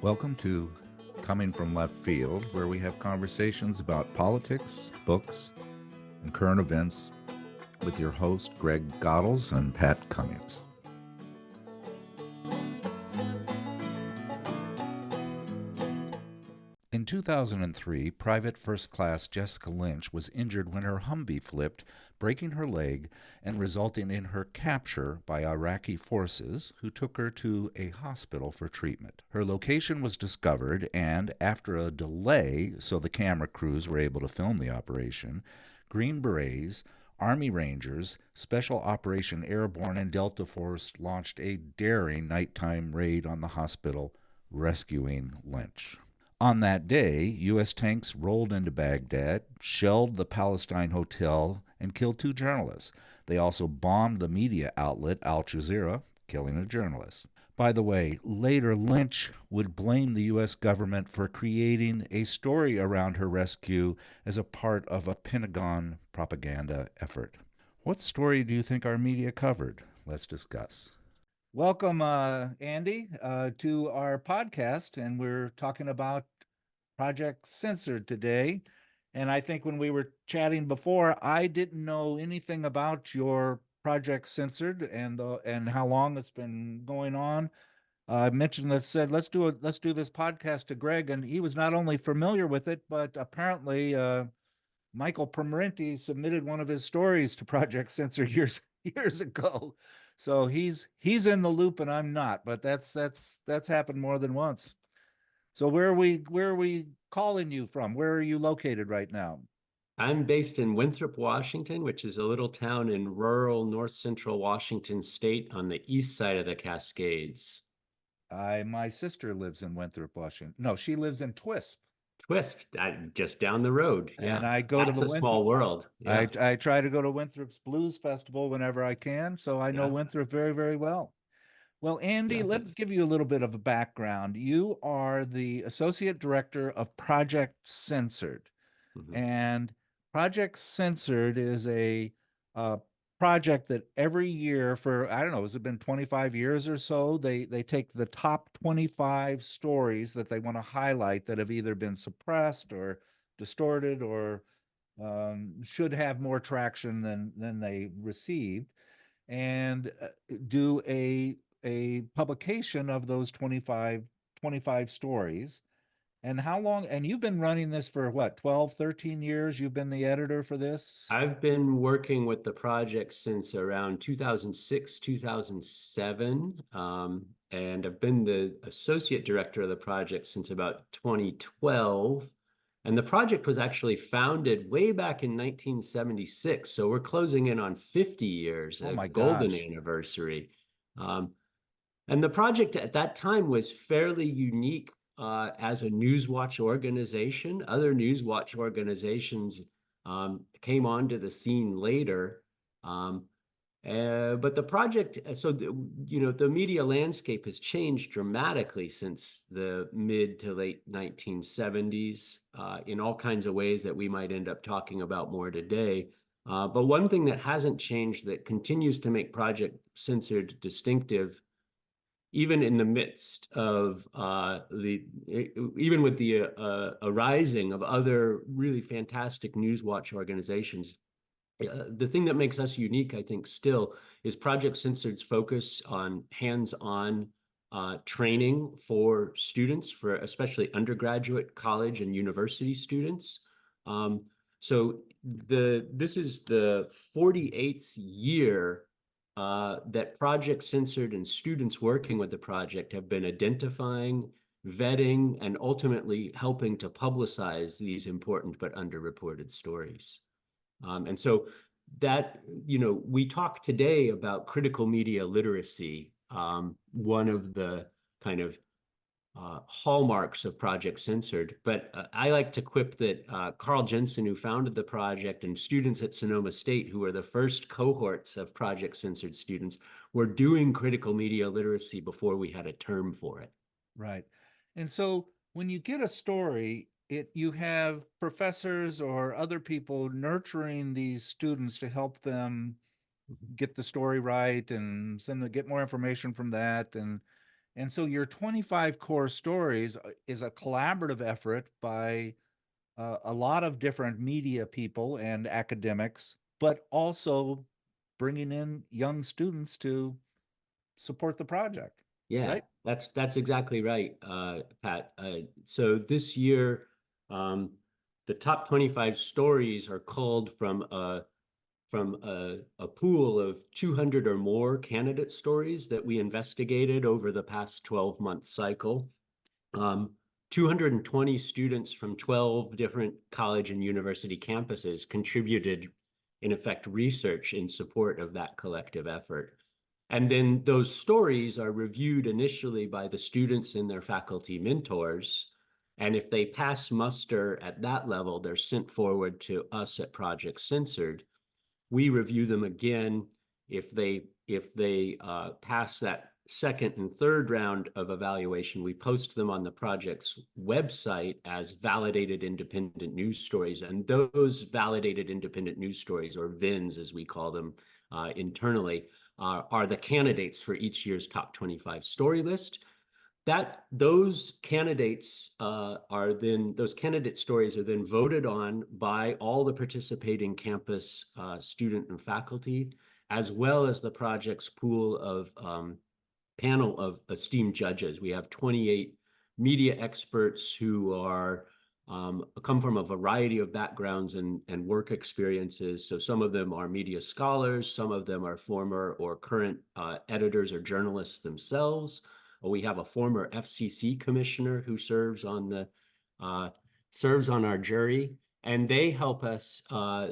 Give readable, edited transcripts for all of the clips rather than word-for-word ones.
Welcome to Coming from Left Field, where we have conversations about politics, books, and current events with your host, Greg Goddles and Pat Cummings. In 2003, Private First Class Jessica Lynch was injured when her Humvee flipped, breaking her leg and resulting in her capture by Iraqi forces, who took her to a hospital for treatment. Her location was discovered, and after a delay so the camera crews were able to film the operation, Green Berets, Army Rangers, Special Operation Airborne, and Delta Force launched a daring nighttime raid on the hospital, rescuing Lynch. On that day, U.S. tanks rolled into Baghdad, shelled the Palestine Hotel, and killed two journalists. They also bombed the media outlet Al Jazeera, killing a journalist. By the way, later Lynch would blame the U.S. government for creating a story around her rescue as a part of a Pentagon propaganda effort. What story do you think our media covered? Let's discuss. Welcome, Andy, to our podcast, and we're talking about Project Censored today. And I think when we were chatting before, I didn't know anything about your Project Censored and how long it's been going on. I mentioned that said let's do this podcast to Greg, and he was not only familiar with it, but apparently Michael Permerenti submitted one of his stories to Project Censored years ago. So he's in the loop and I'm not, but that's happened more than once. So where are we calling you from? Where are you located right now? I'm based in Winthrop, Washington, which is a little town in rural north central Washington state on the east side of the Cascades. My sister lives in Winthrop, Washington. No, she lives in Twisp, Twist, just down the road. and Yeah, I go to that's the a Winthrop. small world. Yeah, I try to go to Winthrop's Blues Festival whenever I can, so I know yeah, Winthrop very, very well. Well, Andy, yeah. let's give you a little bit of a background. You are the associate director of Project Censored. Mhm. And Project Censored is a project that every year for, I don't know, has it been 25 years or so? They take the top 25 stories that they want to highlight that have either been suppressed or distorted or should have more traction than they received, and do a publication of those 25 stories. And how long, and you've been running this for what, 12, 13 years? You've been the editor for this? I've been working with the project since around 2006, 2007, and I've been the associate director of the project since about 2012. And the project was actually founded way back in 1976. So we're closing in on 50 years, Oh a my golden gosh. anniversary. Um, and the project at that time was fairly unique as a Newswatch organization. Other Newswatch organizations came onto the scene later. But the project, the media landscape has changed dramatically since the mid to late 1970s in all kinds of ways that we might end up talking about more today. But one thing that hasn't changed that continues to make Project Censored distinctive even in the midst of even with the arising of other really fantastic Newswatch organizations, the thing that makes us unique, I think, still is Project Censored's focus on hands-on training for students, for especially undergraduate, college, and university students. Um, so this is the 48th year that Project Censored and students working with the project have been identifying, vetting, and ultimately helping to publicize these important but underreported stories. And so that, we talk today about critical media literacy, one of the kind of hallmarks of Project Censored. But I like to quip that Carl Jensen, who founded the project, and students at Sonoma State, who were the first cohorts of Project Censored students, were doing critical media literacy before we had a term for it. Right. And so when you get a story, you have professors or other people nurturing these students to help them get the story right and get more information from that. And so your 25 core stories is a collaborative effort by a lot of different media people and academics, but also bringing in young students to support the project, Yeah, right? that's exactly right, Pat. So this year, um, the top 25 stories are culled from a pool of 200 or more candidate stories that we investigated over the past 12-month cycle. Um, 220 students from 12 different college and university campuses contributed, in effect, research in support of that collective effort. And then those stories are reviewed initially by the students and their faculty mentors. And if they pass muster at that level, they're sent forward to us at Project Censored. We review them again. If they pass that second and third round of evaluation, we post them on the project's website as validated independent news stories. And those validated independent news stories, or VINs as we call them internally, are the candidates for each year's top 25 story list. Those candidates those candidate stories are then voted on by all the participating campus student and faculty, as well as the project's pool of panel of esteemed judges. We have 28 media experts who are come from a variety of backgrounds and work experiences. So some of them are media scholars, some of them are former or current editors or journalists themselves. We have a former FCC commissioner who serves on our jury, and they help us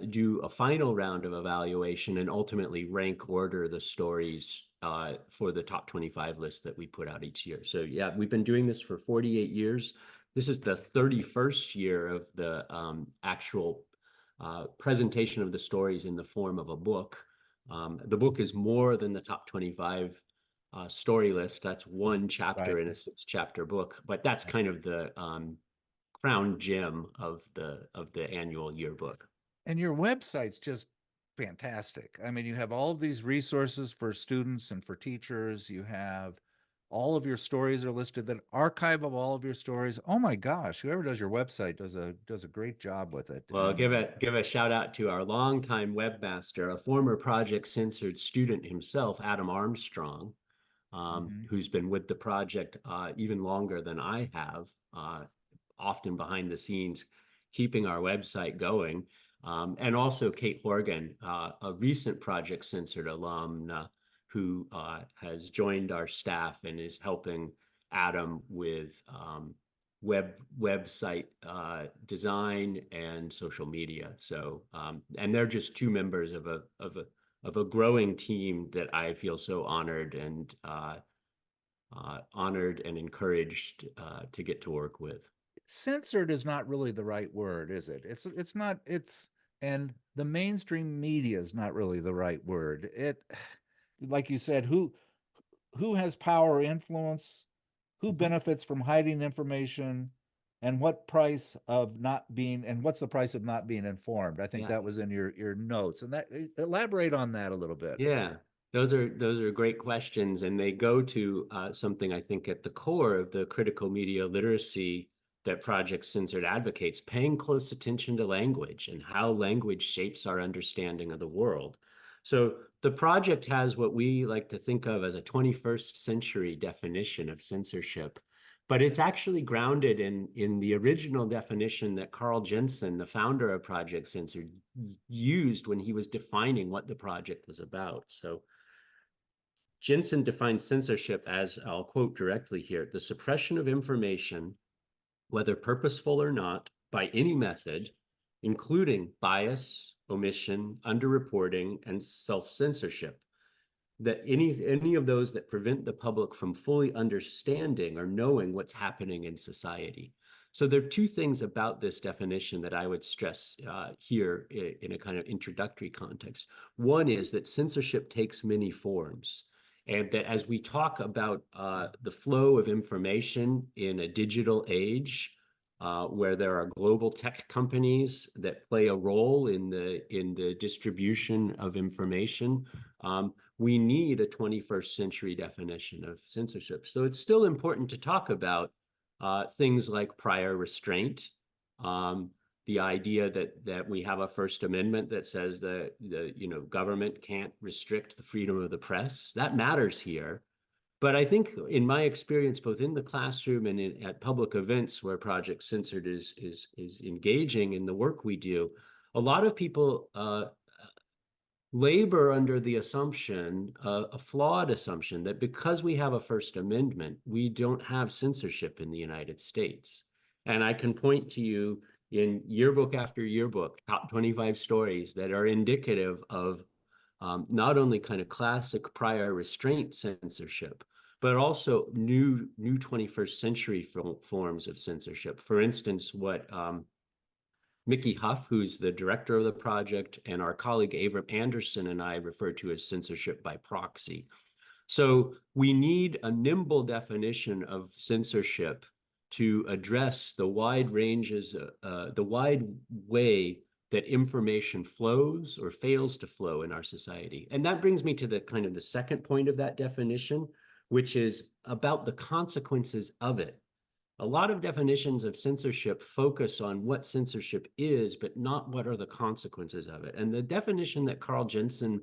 do a final round of evaluation and ultimately rank order the stories for the top 25 list that we put out each year. So yeah, we've been doing this for 48 years. This is the 31st year of the actual presentation of the stories in the form of a book. The book is more than the top 25 story list. That's one chapter Right. in a 6-chapter book, but that's kind of the crown gem of the annual yearbook. And your website's just fantastic. I mean, you have all of these resources for students and for teachers. You have all of your stories are listed, that archive of all of your stories. Oh my gosh, whoever does your website does a great job with it. Well, And give a shout out to our longtime webmaster, a former Project Censored student himself, Adam Armstrong, mhm. who's been with the project even longer than I have, often behind the scenes, keeping our website going. And also Kate Horgan, a recent Project Censored alum who has joined our staff and is helping Adam with website design and social media. So, and they're just two members of a growing team that I feel so honored and encouraged to get to work with. Censored is not really the right word, is it? It's not it's and the mainstream media is not really the right word. It like you said, who has power or influence, who benefits from hiding information, and what's the price of not being informed. I think Yeah. that was in your notes. And that elaborate on that a little bit. Yeah, those are great questions, and they go to something I think at the core of the critical media literacy that Project Censored advocates: paying close attention to language and how language shapes our understanding of the world. So the project has what we like to think of as a 21st century definition of censorship, but it's actually grounded in the original definition that Carl Jensen, the founder of Project Censored, used when he was defining what the project was about. So Jensen defines censorship as, I'll quote directly here, the suppression of information, whether purposeful or not, by any method, including bias, omission, underreporting, and self-censorship, that any of those that prevent the public from fully understanding or knowing what's happening in society. So there are two things about this definition that I would stress here in a kind of introductory context. One is that censorship takes many forms, and that as we talk about the flow of information in a digital age, where there are global tech companies that play a role in the distribution of information, we need a 21st century definition of censorship. So it's still important to talk about things like prior restraint, the idea that we have a First Amendment that says that the government can't restrict the freedom of the press. That matters here. But I think in my experience, both in the classroom and at public events where Project Censored is engaging in the work we do, a lot of people labor under the assumption, a flawed assumption, that because we have a First Amendment, we don't have censorship in the United States. And I can point to you in yearbook after yearbook, top 25 stories that are indicative of not only kind of classic prior restraint censorship, but also new 21st century forms of censorship. For instance, what Mickey Huff, who's the director of the project, and our colleague Avram Anderson and I refer to as censorship by proxy. So we need a nimble definition of censorship to address the wide ranges, the wide way that information flows or fails to flow in our society. And that brings me to the kind of the second point of that definition, which is about the consequences of it. A lot of definitions of censorship focus on what censorship is, but not what are the consequences of it. And the definition that Carl Jensen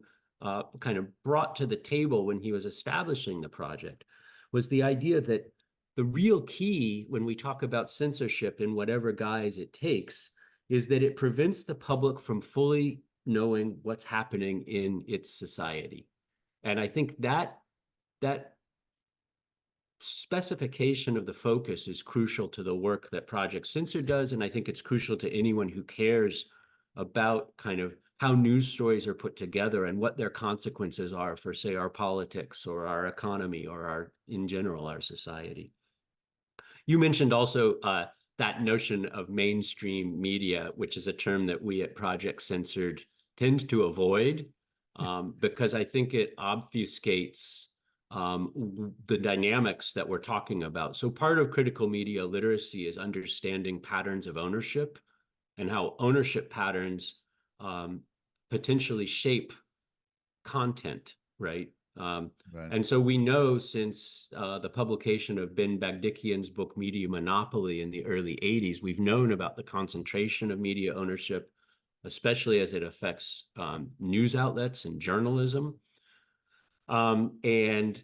kind of brought to the table when he was establishing the project was the idea that the real key when we talk about censorship in whatever guise it takes is that it prevents the public from fully knowing what's happening in its society. And I think that specification of the focus is crucial to the work that Project Censored does, and I think it's crucial to anyone who cares about kind of how news stories are put together and what their consequences are for, say, our politics or our economy or in general, our society. You mentioned also that notion of mainstream media, which is a term that we at Project Censored tend to avoid because I think it obfuscates the dynamics that we're talking about. So part of critical media literacy is understanding patterns of ownership and how ownership patterns potentially shape content, right? And so we know since the publication of Ben Bagdikian's book, Media Monopoly in the early 80s, we've known about the concentration of media ownership, especially as it affects news outlets and journalism. And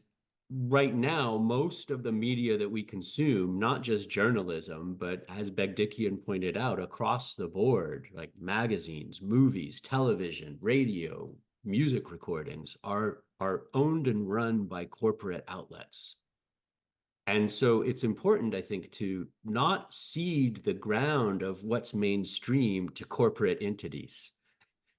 right now, most of the media that we consume, not just journalism, but as Bagdikian pointed out, across the board, like magazines, movies, television, radio, music recordings, are owned and run by corporate outlets. And so it's important, I think, to not cede the ground of what's mainstream to corporate entities,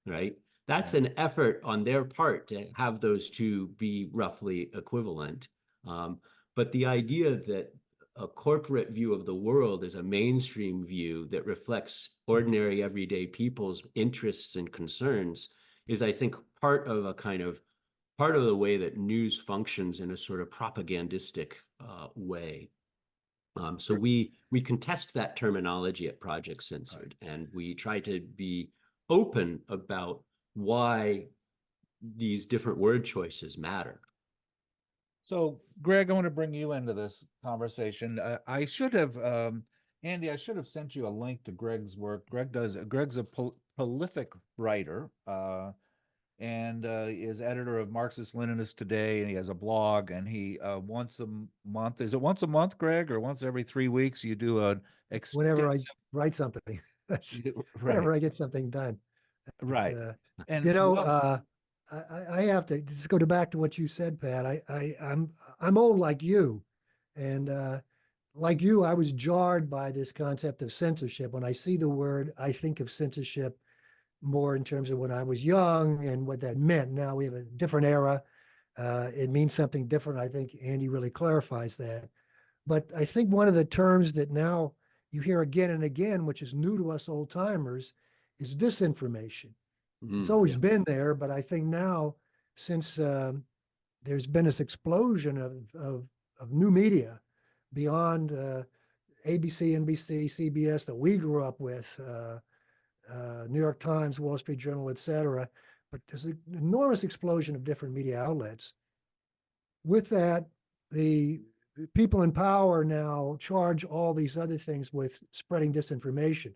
right? That's an effort on their part to have those two be roughly equivalent. But the idea that a corporate view of the world is a mainstream view that reflects ordinary everyday people's interests and concerns is, I think, part of the way that news functions in a sort of propagandistic way. So we contest that terminology at Project Censored, and we try to be open about why these different word choices matter. So, Greg, I want to bring you into this conversation. I should have, Andy, I should have sent you a link to Greg's work. Greg's a prolific writer and is editor of Marxist-Leninist Today, and he has a blog, and he once a month, is it once a month, Greg, or once every 3 weeks, you do an extensive... Whenever I write something, that's whenever I get something done. Right. And I have to just go back to what you said, Pat. I'm old like you, and like you, I was jarred by this concept of censorship. When I see the word, I think of censorship more in terms of when I was young and what that meant. Now we have a different era. It means something different. I think Andy really clarifies that. But I think one of the terms that now you hear again and again, which is new to us old timers, is disinformation. It's always been there, but I think now, since there's been this explosion of new media beyond ABC, NBC, CBS that we grew up with, New York Times, Wall Street Journal, et cetera, but there's an enormous explosion of different media outlets. With that, the people in power now charge all these other things with spreading disinformation,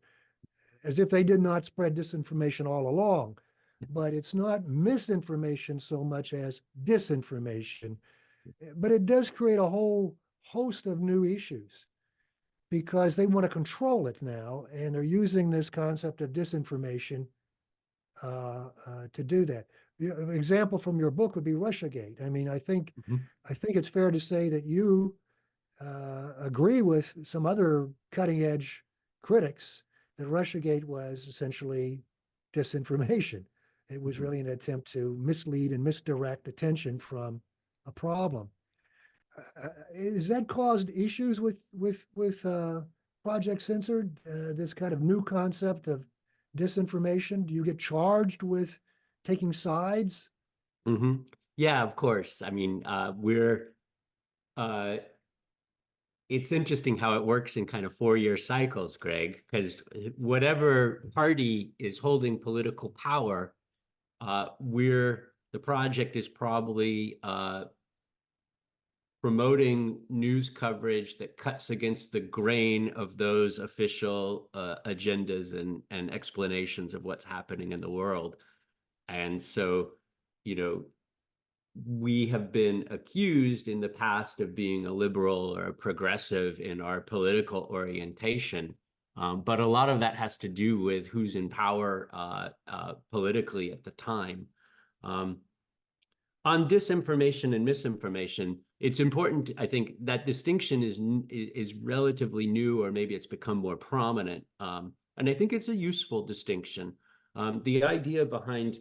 as if they did not spread disinformation all along. But it's not misinformation so much as disinformation. But it does create a whole host of new issues because they want to control it now, and they're using this concept of disinformation to do that. An example from your book would be Russiagate. I mean, I think it's fair to say that you agree with some other cutting edge critics that Russiagate was essentially disinformation. It was really an attempt to mislead and misdirect attention from a problem. Has that caused issues with Project Censored? This kind of new concept of disinformation? Do you get charged with taking sides? Yeah, of course. I mean, it's interesting how it works in kind of 4-year cycles, Greg, because whatever party is holding political power, the project is probably promoting news coverage that cuts against the grain of those official agendas and explanations of what's happening in the world. And so, we have been accused in the past of being a liberal or a progressive in our political orientation. But a lot of that has to do with who's in power politically at the time. On disinformation and misinformation, it's important, I think, that distinction is relatively new, or maybe it's become more prominent. And I think it's a useful distinction. The idea behind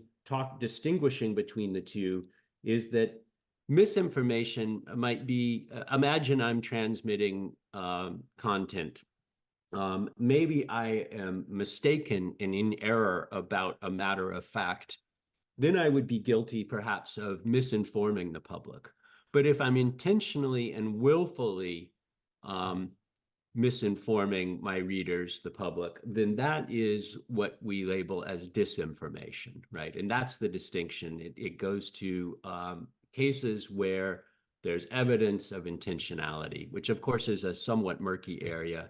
distinguishing between the two is that misinformation might be, imagine I'm transmitting content. Maybe I am mistaken and in error about a matter of fact. Then I would be guilty perhaps of misinforming the public. But if I'm intentionally and willfully misinforming my readers, the public, then that is what we label as disinformation, right? And that's the distinction. It goes to cases where there's evidence of intentionality, which of course is a somewhat murky area.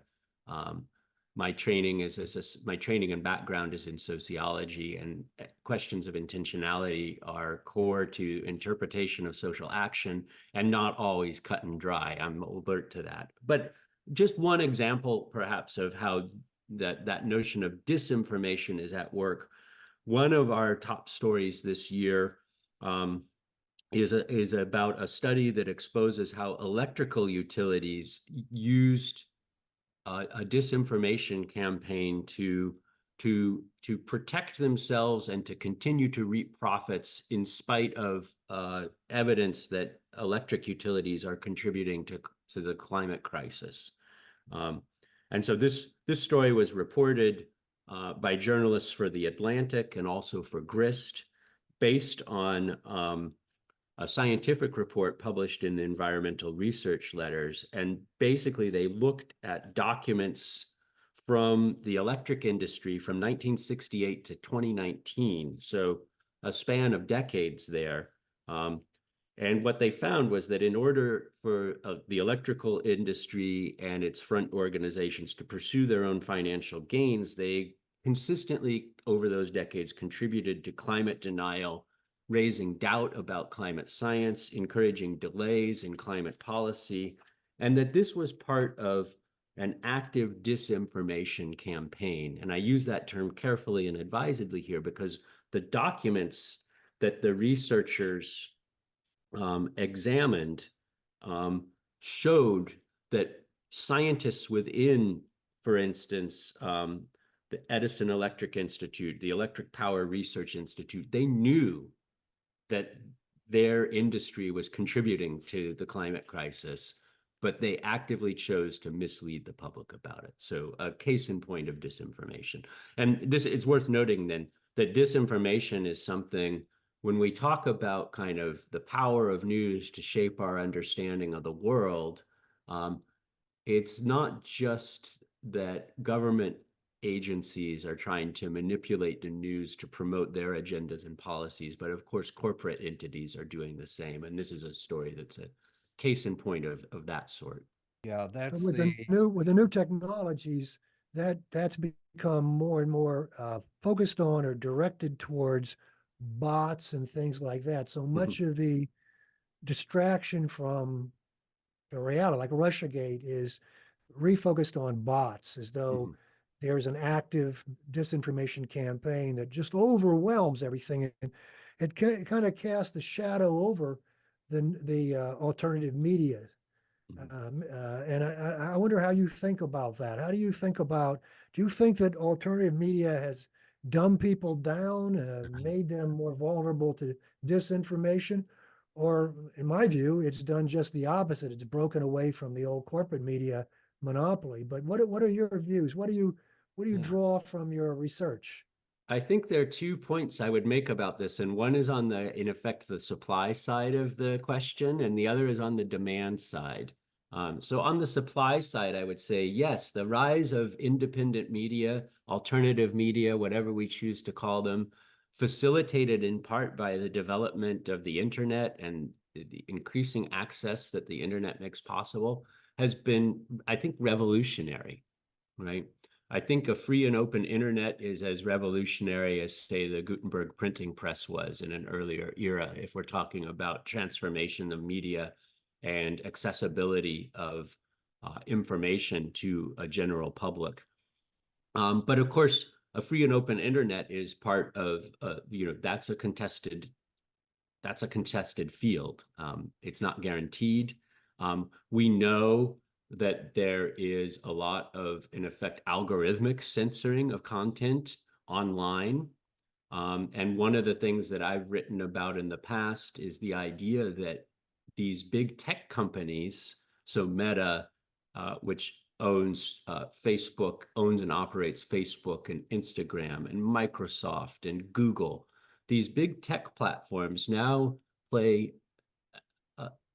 My training and background is in sociology, and questions of intentionality are core to interpretation of social action and not always cut and dry. I'm alert to that. But just one example, perhaps, of how that notion of disinformation is at work. One of our top stories this year is about a study that exposes how electrical utilities used a disinformation campaign to protect themselves and to continue to reap profits in spite of evidence that electric utilities are contributing to the climate crisis. And so this story was reported by journalists for The Atlantic and also for Grist, based on a scientific report published in Environmental Research Letters. And basically they looked at documents from the electric industry from 1968 to 2019, so a span of decades there. And what they found was that in order for the electrical industry and its front organizations to pursue their own financial gains, they consistently over those decades contributed to climate denial, raising doubt about climate science, encouraging delays in climate policy, and that this was part of an active disinformation campaign. And I use that term carefully and advisedly here because the documents that the researchers examined showed that scientists within, for instance, the Edison Electric Institute, the Electric Power Research Institute, they knew that their industry was contributing to the climate crisis, but they actively chose to mislead the public about it. So a case in point of disinformation. And it's worth noting then that disinformation is something, when we talk about kind of the power of news to shape our understanding of the world, it's not just that government agencies are trying to manipulate the news to promote their agendas and policies. But of course, corporate entities are doing the same. And this is a story that's a case in point of that sort. Yeah, But that's with the the new technologies, that's become more and more focused on or directed towards bots and things like that. So much of the distraction from the reality, like Russiagate, is refocused on bots, as though there's an active disinformation campaign that just overwhelms everything. And it kind of casts a shadow over the alternative media. And I wonder how you think about that. How do you think about, do you think that alternative media has dumbed people down, made them more vulnerable to disinformation? Or in my view, it's done just the opposite. It's broken away from the old corporate media monopoly. But what are your views? What do you Yeah. draw from your research? I think there are 2 points I would make about this, and one is on the, in effect, the supply side of the question, and the other is on the demand side. So on the supply side, I would say, yes, the rise of independent media, alternative media, whatever we choose to call them, facilitated in part by the development of the internet and the increasing access that the internet makes possible, has been, I think, revolutionary, right? I think a free and open internet is as revolutionary as, say, the Gutenberg printing press was in an earlier era, if we're talking about transformation of media and accessibility of information to a general public. But of course, a free and open internet is part of, that's a contested field. It's not guaranteed. We know that there is a lot of, in effect, algorithmic censoring of content online. And one of the things that I've written about in the past is the idea that these big tech companies, so Meta, which owns Facebook, owns and operates Facebook and Instagram and Microsoft and Google, these big tech platforms now play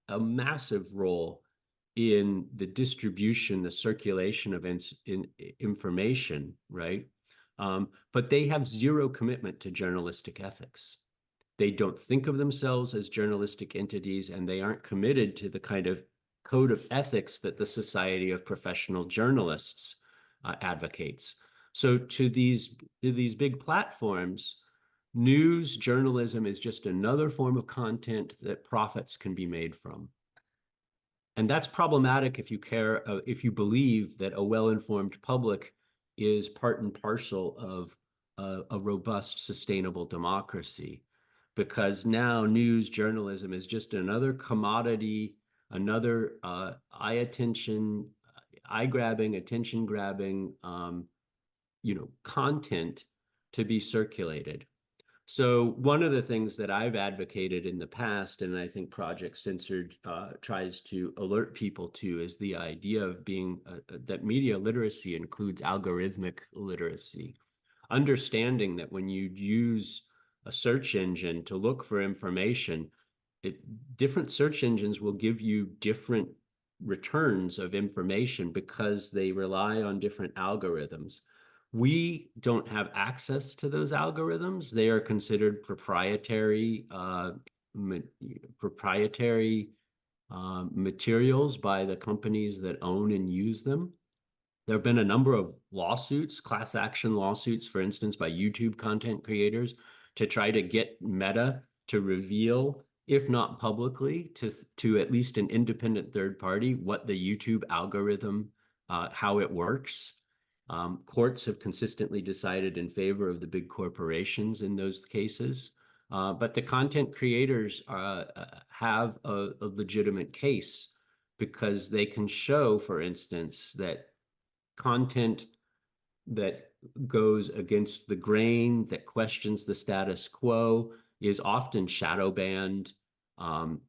a massive role in the distribution, the circulation of information, right? But they have zero commitment to journalistic ethics. They don't think of themselves as journalistic entities, and they aren't committed to the kind of code of ethics that the Society of Professional Journalists advocates. So to these big platforms, news journalism is just another form of content that profits can be made from. And that's problematic if you care, if you believe that a well-informed public is part and parcel of a robust, sustainable democracy. Because now news journalism is just another commodity, another eye-grabbing, attention-grabbing, content to be circulated. So one of the things that I've advocated in the past, and I think Project Censored tries to alert people to, is the idea of being that media literacy includes algorithmic literacy. Understanding that when you use a search engine to look for information, different search engines will give you different returns of information because they rely on different algorithms. We don't have access to those algorithms. They are considered proprietary materials by the companies that own and use them. There have been a number of lawsuits, class action lawsuits, for instance, by YouTube content creators to try to get Meta to reveal, if not publicly, to at least an independent third party, what the YouTube algorithm, how it works. Courts have consistently decided in favor of the big corporations in those cases. But the content creators have a legitimate case because they can show, for instance, that content that goes against the grain, that questions the status quo, is often shadow banned.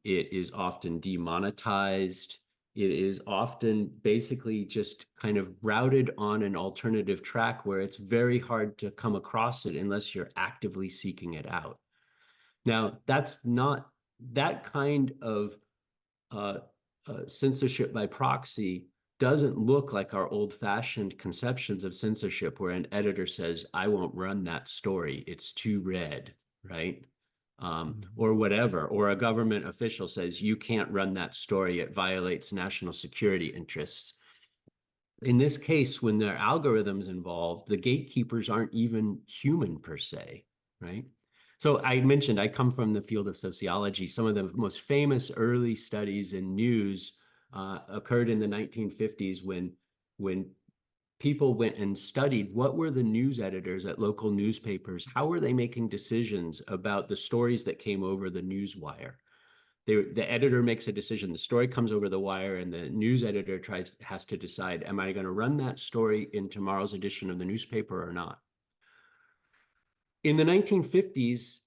It is often demonetized. It is often basically just kind of routed on an alternative track where it's very hard to come across it unless you're actively seeking it out. Now, that's not that kind of censorship by proxy doesn't look like our old-fashioned conceptions of censorship where an editor says, I won't run that story, it's too red, right? Or whatever, or a government official says, you can't run that story, it violates national security interests. In this case, when there are algorithms involved, the gatekeepers aren't even human per se, right? So I mentioned I come from the field of sociology. Some of the most famous early studies in news occurred in the 1950s when people went and studied what were the news editors at local newspapers, how were they making decisions about the stories that came over the news wire. The editor makes a decision, the story comes over the wire, and the news editor has to decide, am I going to run that story in tomorrow's edition of the newspaper or not? In the 1950s,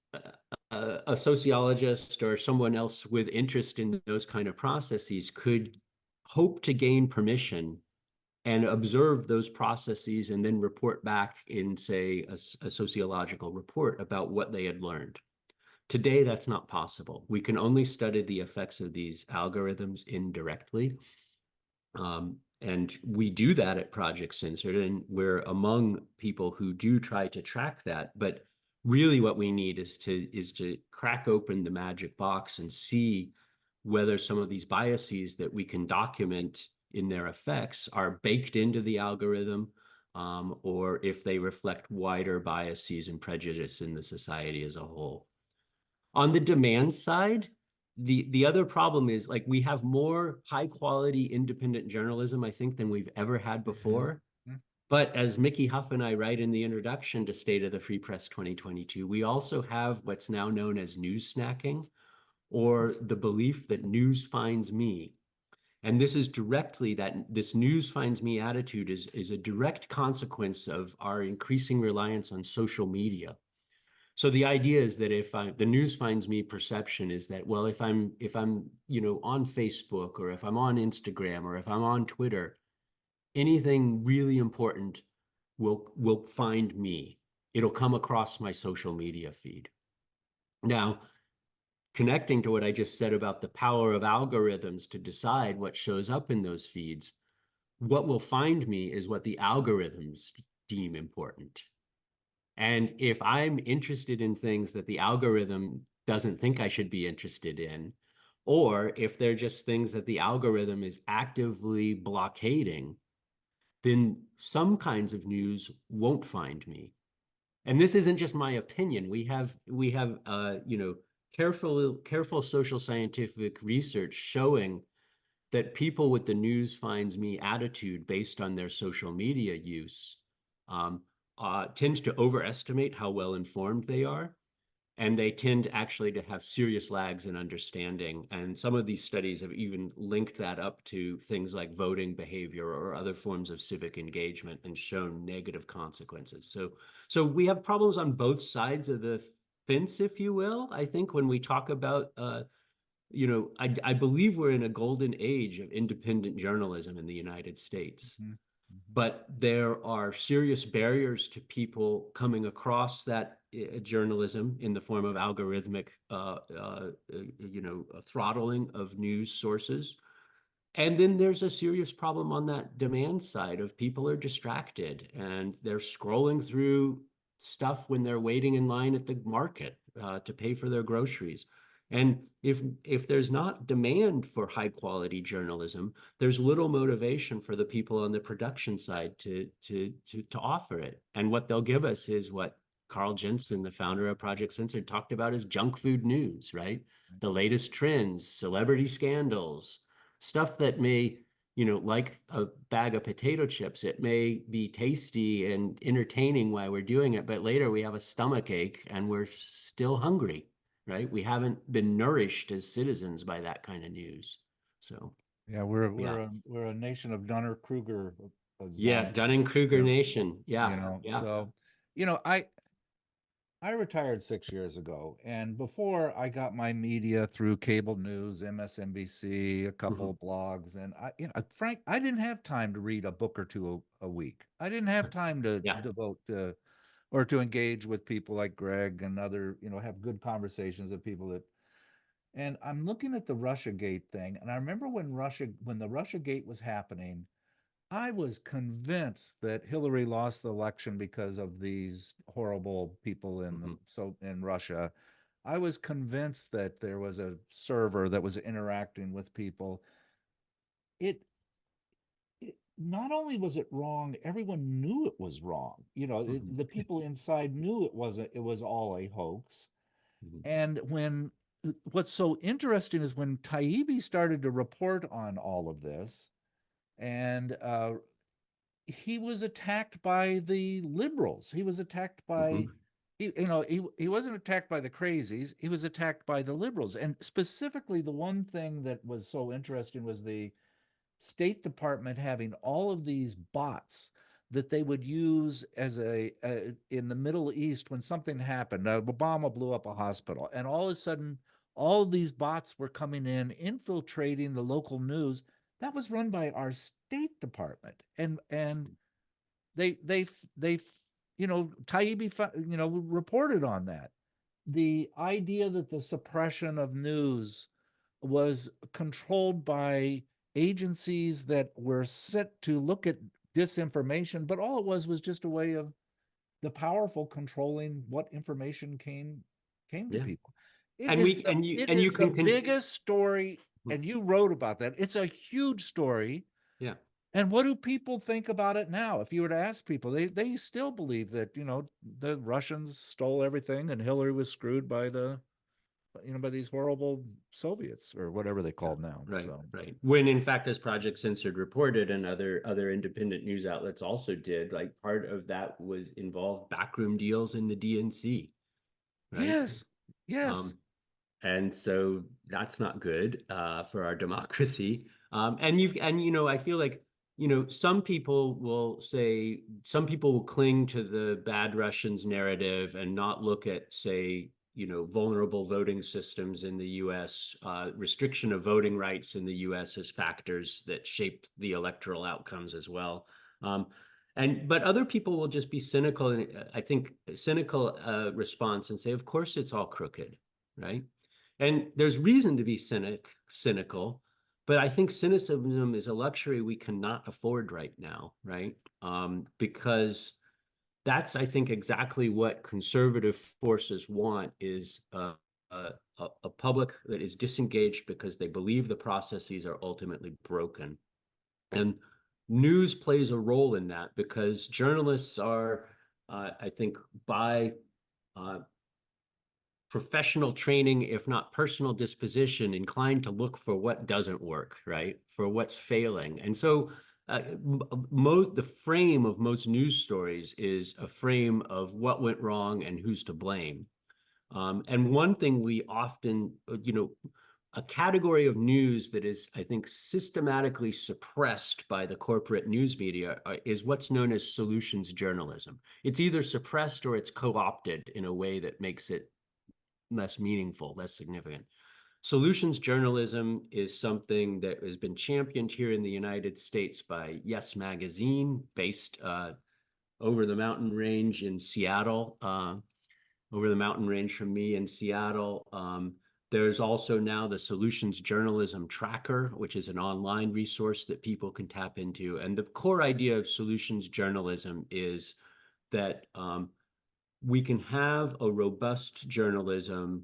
a sociologist or someone else with interest in those kind of processes could hope to gain permission and observe those processes and then report back in, say, a sociological report about what they had learned. Today, that's not possible. We can only study the effects of these algorithms indirectly. And we do that at Project Censored, and we're among people who do try to track that. But really what we need is to crack open the magic box and see whether some of these biases that we can document in their effects are baked into the algorithm, or if they reflect wider biases and prejudice in the society as a whole. On the demand side, the other problem is, like, we have more high quality independent journalism, I think, than we've ever had before. But as Mickey Huff and I write in the introduction to State of the Free Press 2022, we also have what's now known as news snacking, or the belief that news finds me. And this is directly this news finds me attitude is a direct consequence of our increasing reliance on social media. So the idea is that if the news finds me perception is that, well, if I'm on Facebook, or if I'm on Instagram, or if I'm on Twitter, anything really important will find me. It'll come across my social media feed. Now, connecting to what I just said about the power of algorithms to decide what shows up in those feeds, what will find me is what the algorithms deem important. And if I'm interested in things that the algorithm doesn't think I should be interested in, or if they're just things that the algorithm is actively blockading, then some kinds of news won't find me. And this isn't just my opinion. We have careful social scientific research showing that people with the news finds me attitude based on their social media use tends to overestimate how well informed they are. And they tend actually to have serious lags in understanding. And some of these studies have even linked that up to things like voting behavior or other forms of civic engagement and shown negative consequences. So we have problems on both sides of the fence, if you will. I think when we talk about, I believe we're in a golden age of independent journalism in the United States. But there are serious barriers to people coming across that journalism in the form of algorithmic, throttling of news sources. And then there's a serious problem on that demand side of people are distracted and they're scrolling through stuff when they're waiting in line at the market to pay for their groceries. And if there's not demand for high quality journalism, there's little motivation for the people on the production side to offer it. And what they'll give us is what Carl Jensen, the founder of Project Censored, talked about as junk food news, right? The latest trends, celebrity scandals, stuff that may, like a bag of potato chips, it may be tasty and entertaining while we're doing it, but later we have a stomach ache and we're still hungry. Right? We haven't been nourished as citizens by that kind of news. So yeah, we're a nation of Dunning-Kruger yeah, zombies. Dunning-Kruger nation. Yeah, So I retired 6 years ago, and before I got my media through cable news, MSNBC, a couple of blogs, and Frank, I didn't have time to read a book or two a week. I didn't have time to devote to or to engage with people like Greg and other, have good conversations with people that. And I'm looking at the Russiagate thing, and I remember when the Russiagate was happening, I was convinced that Hillary lost the election because of these horrible people in Russia. I was convinced that there was a server that was interacting with people. It, it not only was it wrong, everyone knew it was wrong. Mhm. The people inside knew it was all a hoax. Mhm. And what's so interesting is when Taibbi started to report on all of this, and he was attacked by the liberals. He was attacked by, Mhm. he wasn't attacked by the crazies. He was attacked by the liberals. And specifically, the one thing that was so interesting was the State Department having all of these bots that they would use in the Middle East when something happened. Obama blew up a hospital, and all of a sudden, all of these bots were coming in, infiltrating the local news. That was run by our State Department, and they Taibbi reported on that. The idea that the suppression of news was controlled by agencies that were set to look at disinformation, but all it was just a way of the powerful controlling what information came to Yeah. people. And we It and you is the can biggest story, Mhm. and you wrote about that. It's a huge story. Yeah. And what do people think about it now? If you were to ask people, they still believe that, the Russians stole everything and Hillary was screwed by these horrible Soviets or whatever they Yeah, called now. right, So right. When in fact, as Project Censored reported, and other independent news outlets also did, like part of that was involved backroom deals in the DNC, right? yes, yes, Um, and so that's not good for our democracy. I feel like some people will say some people will cling to the bad Russians narrative and not look at, say, vulnerable voting systems in the U.S., restriction of voting rights in the U.S. as factors that shape the electoral outcomes as well. Um, but other people will just be cynical, and I think cynical response and say, of course, it's all crooked, right? And there's reason to be cynical, but I think cynicism is a luxury we cannot afford right now, right? Because that's, I think, exactly what conservative forces want is a, a public that is disengaged because they believe the processes are ultimately broken. And news plays a role in that because journalists are, I think, by uh, professional training, if not personal disposition, inclined to look for what doesn't work, right? For what's failing. And so the frame of most news stories is a frame of what went wrong and who's to blame. And one thing we often, a category of news that is, I think, systematically suppressed by the corporate news media is what's known as solutions journalism. It's either suppressed or it's co-opted in a way that makes it less meaningful, less significant. Solutions journalism is something that has been championed here in the United States by Yes Magazine, based over the mountain range in Seattle, over the mountain range from me in Seattle. There's also now the Solutions Journalism Tracker, which is an online resource that people can tap into. And the core idea of solutions journalism is that we can have a robust journalism,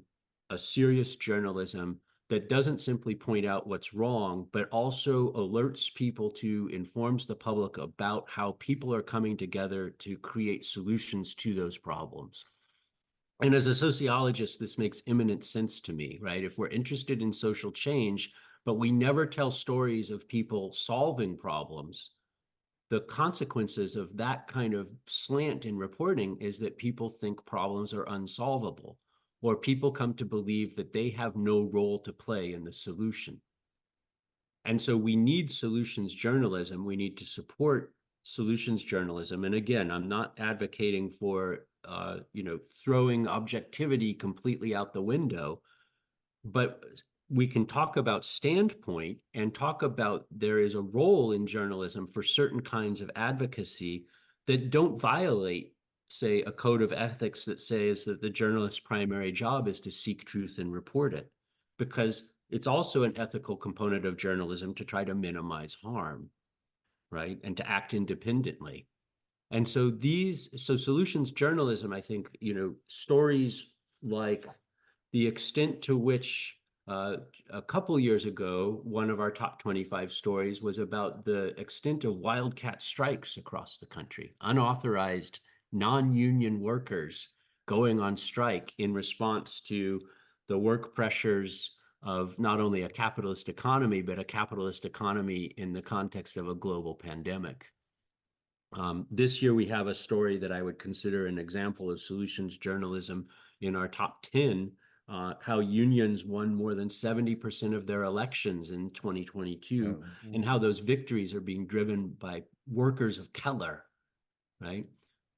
a serious journalism that doesn't simply point out what's wrong, but also alerts people to, informs the public about how people are coming together to create solutions to those problems. And as a sociologist, this makes imminent sense to me, right? If we're interested in social change, but we never tell stories of people solving problems, the consequences of that kind of slant in reporting is that people think problems are unsolvable, or people come to believe that they have no role to play in the solution. And so we need solutions journalism. We need to support solutions journalism. And again, I'm not advocating for throwing objectivity completely out the window, but we can talk about standpoint and talk about there is a role in journalism for certain kinds of advocacy that don't violate, say, a code of ethics that says that the journalist's primary job is to seek truth and report it, because it's also an ethical component of journalism to try to minimize harm. right? And to act independently. And so solutions journalism, I think, stories like the extent to which a couple years ago, one of our top 25 stories was about the extent of wildcat strikes across the country, unauthorized non-union workers going on strike in response to the work pressures of not only a capitalist economy, but a capitalist economy in the context of a global pandemic. This year, we have a story that I would consider an example of solutions journalism in our top 10, how unions won more than 70% of their elections in 2022, and how those victories are being driven by workers of color, right?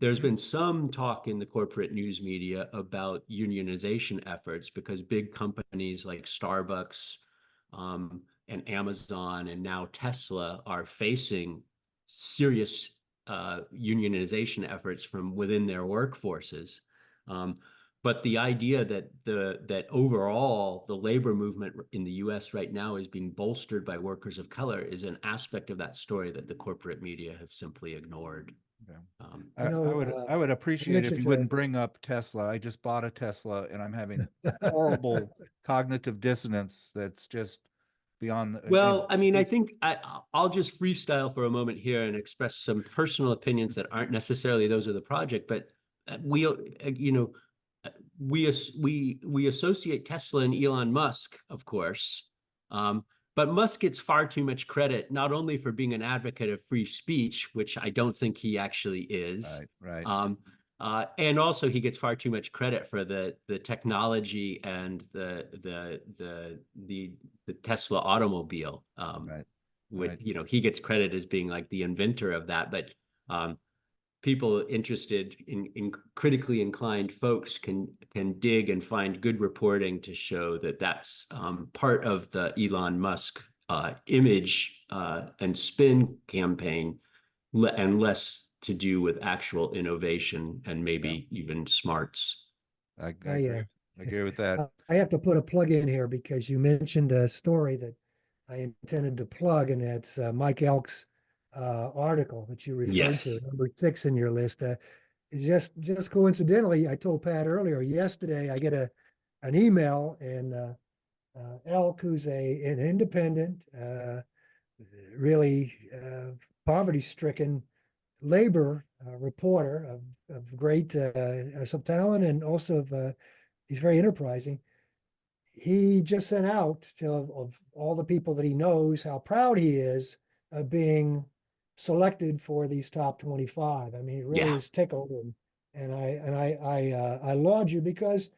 There's been some talk in the corporate news media about unionization efforts because big companies like Starbucks and Amazon and now Tesla are facing serious unionization efforts from within their workforces. But the idea that overall the labor movement in the US right now is being bolstered by workers of color is an aspect of that story that the corporate media have simply ignored. Yeah. You I would appreciate if you wouldn't bring up Tesla. I just bought a Tesla and I'm having horrible cognitive dissonance that's just beyond. Well, I mean, I think I'll just freestyle for a moment here and express some personal opinions that aren't necessarily those of the project, but we associate Tesla and Elon Musk, of course. But Musk gets far too much credit, not only for being an advocate of free speech, which I don't think he actually is, right. And also he gets far too much credit for the technology and the Tesla automobile. Right. He gets credit as being like the inventor of that, but people interested in critically inclined folks can dig and find good reporting to show that that's part of the Elon Musk image and spin campaign, and less to do with actual innovation and maybe even smarts. I agree with that. I have to put a plug in here because you mentioned a story that I intended to plug, and that's Mike Elk's article that you referred to, number 6 in your list. Just coincidentally, I told Pat earlier, yesterday I get an email, and Elk, who's an independent, really poverty-stricken labor reporter of great some talent, and also he's very enterprising. He just sent out of all the people that he knows how proud he is of being selected for these top 25. I mean, it really is tickled, and I laud you because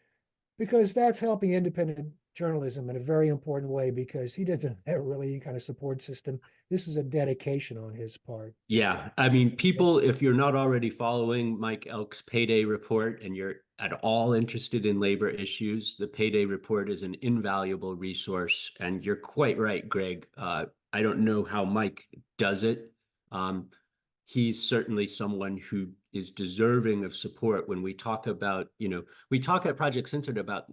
that's helping independent journalism in a very important way, because he doesn't have really any kind of support system. This is a dedication on his part. Yeah, I mean, people, if you're not already following Mike Elk's Payday Report and you're at all interested in labor issues, the Payday Report is an invaluable resource. And you're quite right, Greg. I don't know how Mike does it. He's certainly someone who is deserving of support. When we talk about, we talk at Project Censored about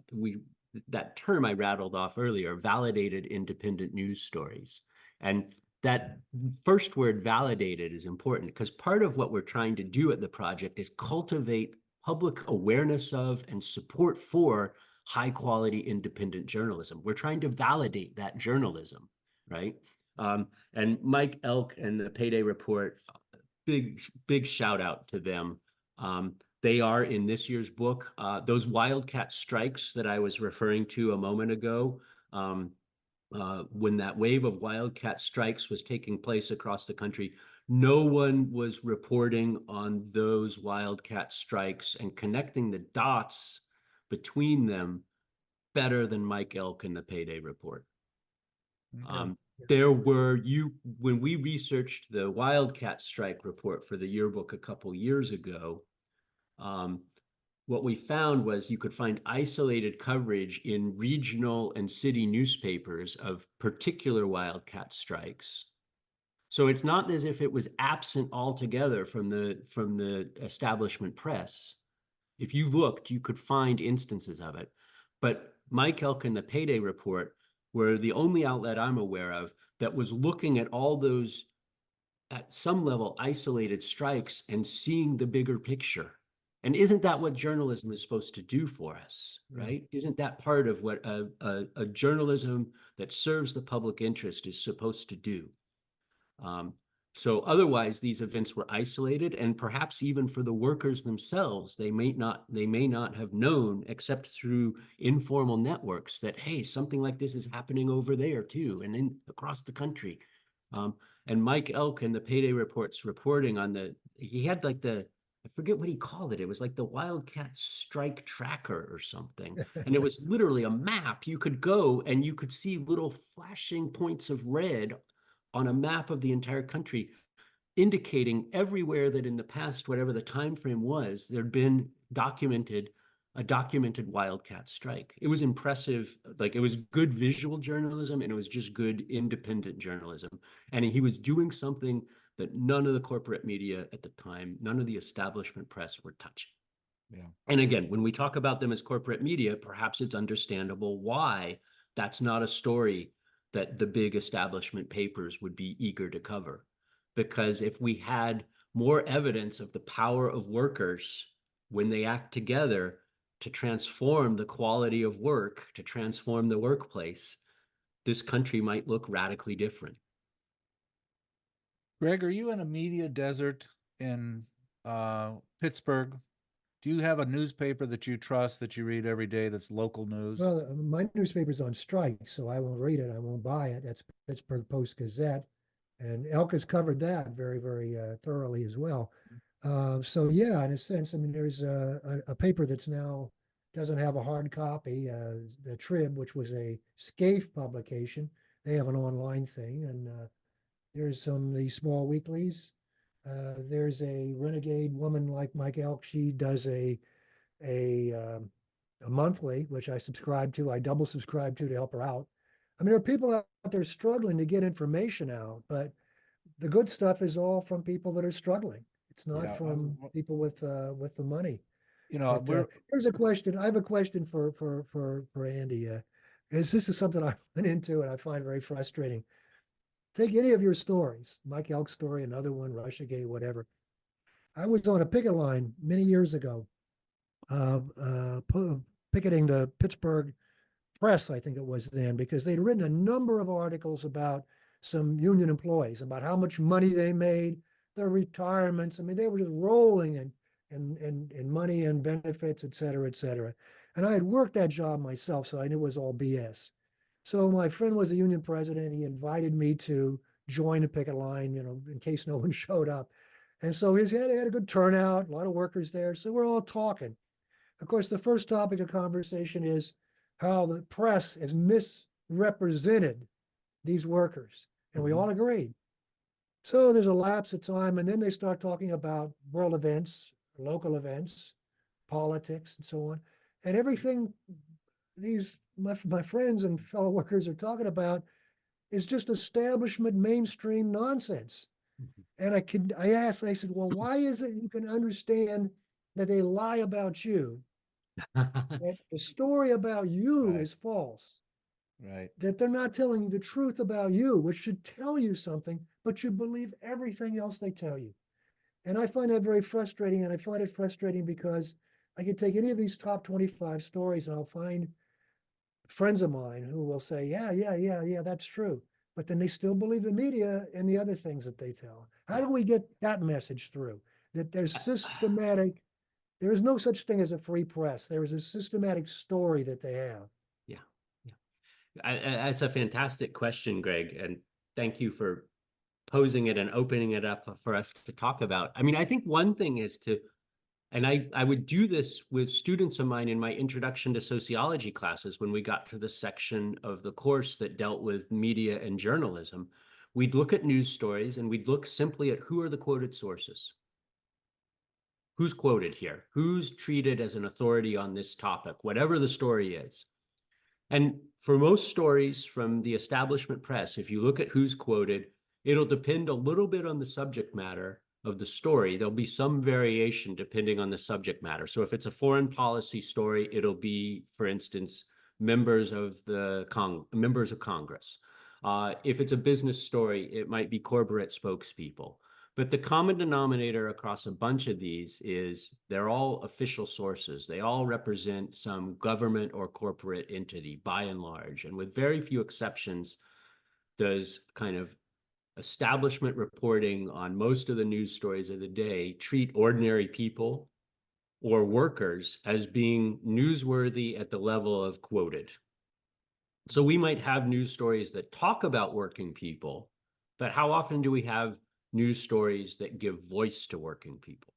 that term I rattled off earlier, validated independent news stories. And that first word, validated, is important because part of what we're trying to do at the project is cultivate public awareness of and support for high quality independent journalism. We're trying to validate that journalism, right? And Mike Elk and the Payday Report, big shout out to them. They are in this year's book. Those wildcat strikes that I was referring to a moment ago, when that wave of wildcat strikes was taking place across the country, no one was reporting on those wildcat strikes and connecting the dots between them better than Mike Elk in the Payday Report. When we researched the wildcat strike report for the yearbook a couple years ago, what we found was you could find isolated coverage in regional and city newspapers of particular wildcat strikes. So it's not as if it was absent altogether from the establishment press. If you looked, you could find instances of it. But Mike Elk and the Payday Report were the only outlet I'm aware of that was looking at all those at some level, isolated strikes and seeing the bigger picture. And isn't that what journalism is supposed to do for us, right? Isn't that part of what a journalism that serves the public interest is supposed to do? So otherwise, these events were isolated, and perhaps even for the workers themselves, they may not have known, except through informal networks, that hey, something like this is happening over there too, and across the country. And Mike Elk in the Payday Reports reporting on he had like I forget what he called it. It was like the Wildcat Strike Tracker or something. And it was literally a map. You could go and you could see little flashing points of red on a map of the entire country, indicating everywhere that in the past, whatever the time frame was, there'd been a documented wildcat strike. It was impressive. Like, it was good visual journalism, and it was just good independent journalism. And he was doing something that none of the corporate media at the time, none of the establishment press were touching. Yeah. And again, when we talk about them as corporate media, perhaps it's understandable why that's not a story that the big establishment papers would be eager to cover. Because if we had more evidence of the power of workers when they act together to transform the quality of work, to transform the workplace, this country might look radically different. Greg, are you in a media desert in Pittsburgh? Do you have a newspaper that you trust, that you read every day, that's local news? Well, my newspaper's on strike, so I won't read it. I won't buy it. That's Pittsburgh Post-Gazette. And Elk has covered that very, very thoroughly as well. So yeah, in a sense, I mean, there's a paper that's now doesn't have a hard copy. The Trib, which was a Scaife publication, they have an online thing, and there's some of these small weeklies. There's a renegade woman like Mike Elk. She does a monthly, which I subscribe to. I double subscribe to help her out. I mean, there are people out there struggling to get information out, but the good stuff is all from people that are struggling. It's not from people with the money. You know, But here's a question. I have a question for Andy. This is something I went into and I find very frustrating. Take any of your stories, Mike Elk's story, another one, Russiagate, whatever. I was on a picket line many years ago, picketing the Pittsburgh Press, I think it was then, because they'd written a number of articles about some union employees, about how much money they made, their retirements. I mean, they were just rolling in money and benefits, et cetera, et cetera. And I had worked that job myself, so I knew it was all BS. So my friend was a union president. He invited me to join the picket line, you know, in case no one showed up. And so he had a good turnout, a lot of workers there. So we're all talking. Of course, the first topic of conversation is how the press has misrepresented these workers. And we all agreed. So there's a lapse of time, and then they start talking about world events, local events, politics, and so on. And everything my friends and fellow workers are talking about is just establishment mainstream nonsense. And I said, well, why is it you can understand that they lie about you, that the story about you is false, that they're not telling you the truth about you, which should tell you something, but you believe everything else they tell you. And I find that very frustrating. And I find it frustrating because I can take any of these top 25 stories and I'll find friends of mine who will say, yeah, that's true. But then they still believe the media and the other things that they tell. How do we get that message through? That there's there is no such thing as a free press. There is a systematic story that they have. Yeah. That's a fantastic question, Greg. And thank you for posing it and opening it up for us to talk about. I mean, I think one thing is and I would do this with students of mine in my introduction to sociology classes when we got to the section of the course that dealt with media and journalism. We'd look at news stories and we'd look simply at who are the quoted sources. Who's quoted here? Who's treated as an authority on this topic, whatever the story is? And for most stories from the establishment press, if you look at who's quoted, it'll depend a little bit on the subject matter of the story. There'll be some variation depending on the subject matter. So if it's a foreign policy story, it'll be, for instance, members of Congress. If it's a business story, it might be corporate spokespeople. But the common denominator across a bunch of these is they're all official sources. They all represent some government or corporate entity by and large. And with very few exceptions, does kind of establishment reporting on most of the news stories of the day treat ordinary people or workers as being newsworthy at the level of quoted. So we might have news stories that talk about working people, but how often do we have news stories that give voice to working people?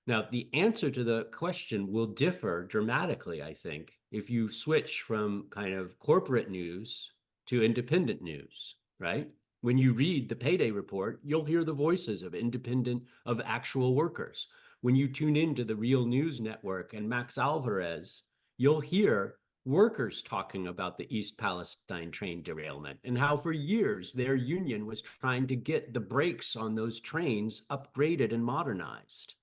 Now, the answer to the question will differ dramatically, I think, if you switch from kind of corporate news to independent news, right? When you read the payday report, you'll hear the voices of actual workers. When you tune into the Real News Network and Max Alvarez, you'll hear workers talking about the East Palestine train derailment and how for years their union was trying to get the brakes on those trains upgraded and modernized,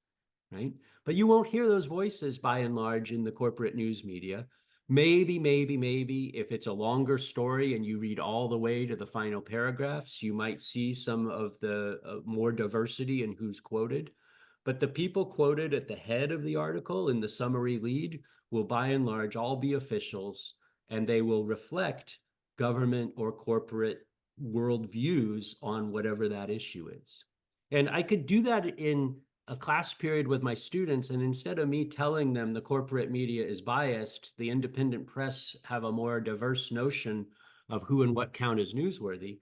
right? But you won't hear those voices by and large in the corporate news media. Maybe, if it's a longer story and you read all the way to the final paragraphs, you might see some of the more diversity in who's quoted. But the people quoted at the head of the article in the summary lead will by and large all be officials, and they will reflect government or corporate worldviews on whatever that issue is. And I could do that in a class period with my students, and instead of me telling them the corporate media is biased, the independent press have a more diverse notion of who and what count as newsworthy,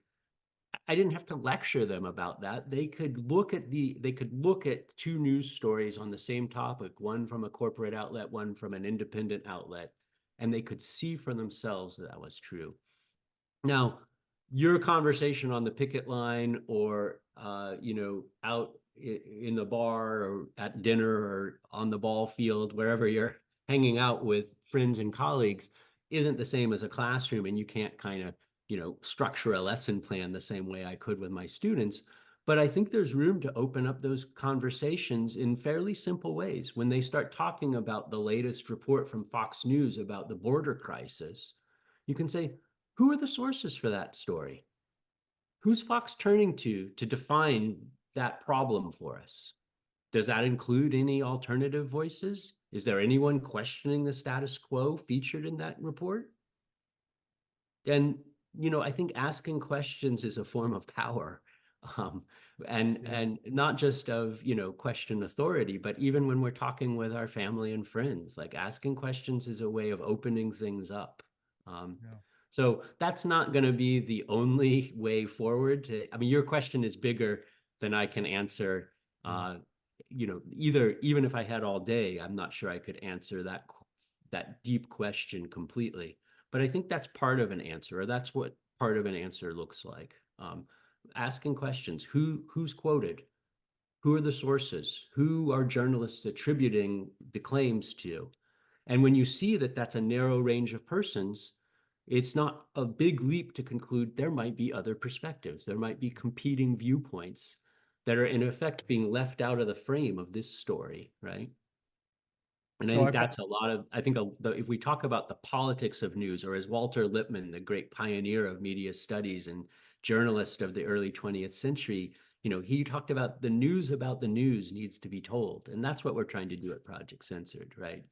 I didn't have to lecture them about that. They could look at two news stories on the same topic, one from a corporate outlet, one from an independent outlet, and they could see for themselves that was true. Now, your conversation on the picket line or out in the bar or at dinner or on the ball field, wherever you're hanging out with friends and colleagues, isn't the same as a classroom, and you can't kind of structure a lesson plan the same way I could with my students. But I think there's room to open up those conversations in fairly simple ways. When they start talking about the latest report from Fox News about the border crisis, you can say, who are the sources for that story? Who's Fox turning to define that problem for us? Does that include any alternative voices? Is there anyone questioning the status quo featured in that report? And I think asking questions is a form of power, and not just of question authority, but even when we're talking with our family and friends, like asking questions is a way of opening things up. So that's not going to be the only way forward. I mean, your question is bigger than I can answer. Even if I had all day, I'm not sure I could answer that deep question completely. But I think that's part of an answer, or that's what part of an answer looks like. Asking questions: who's quoted? Who are the sources? Who are journalists attributing the claims to? And when you see that that's a narrow range of persons, it's not a big leap to conclude there might be other perspectives. There might be competing viewpoints that are in effect being left out of the frame of this story, right? And I think that's a lot of, if we talk about the politics of news, or as Walter Lippmann, the great pioneer of media studies and journalist of the early 20th century, he talked about the news needs to be told. And that's what we're trying to do at Project Censored, right?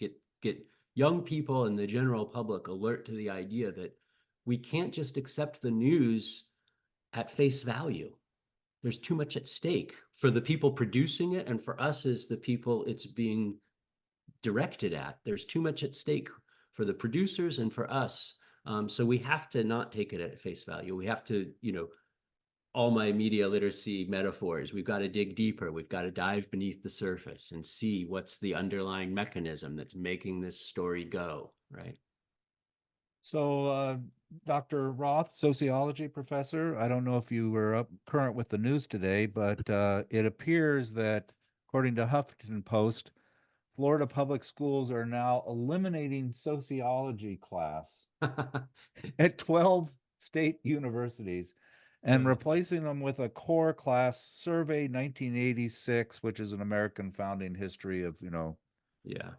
Get young people and the general public alert to the idea that we can't just accept the news at face value. There's too much at stake for the people producing it, and for us as the people it's being directed at. There's too much at stake for the producers and for us. So we have to not take it at face value. We have to, all my media literacy metaphors, we've got to dig deeper. We've got to dive beneath the surface and see what's the underlying mechanism that's making this story go, right? So, Dr. Roth, sociology professor, I don't know if you were up current with the news today, but it appears that, according to Huffington Post, Florida public schools are now eliminating sociology class at 12 state universities and replacing them with a core class, Survey 1986, which is an American founding history of, Yeah.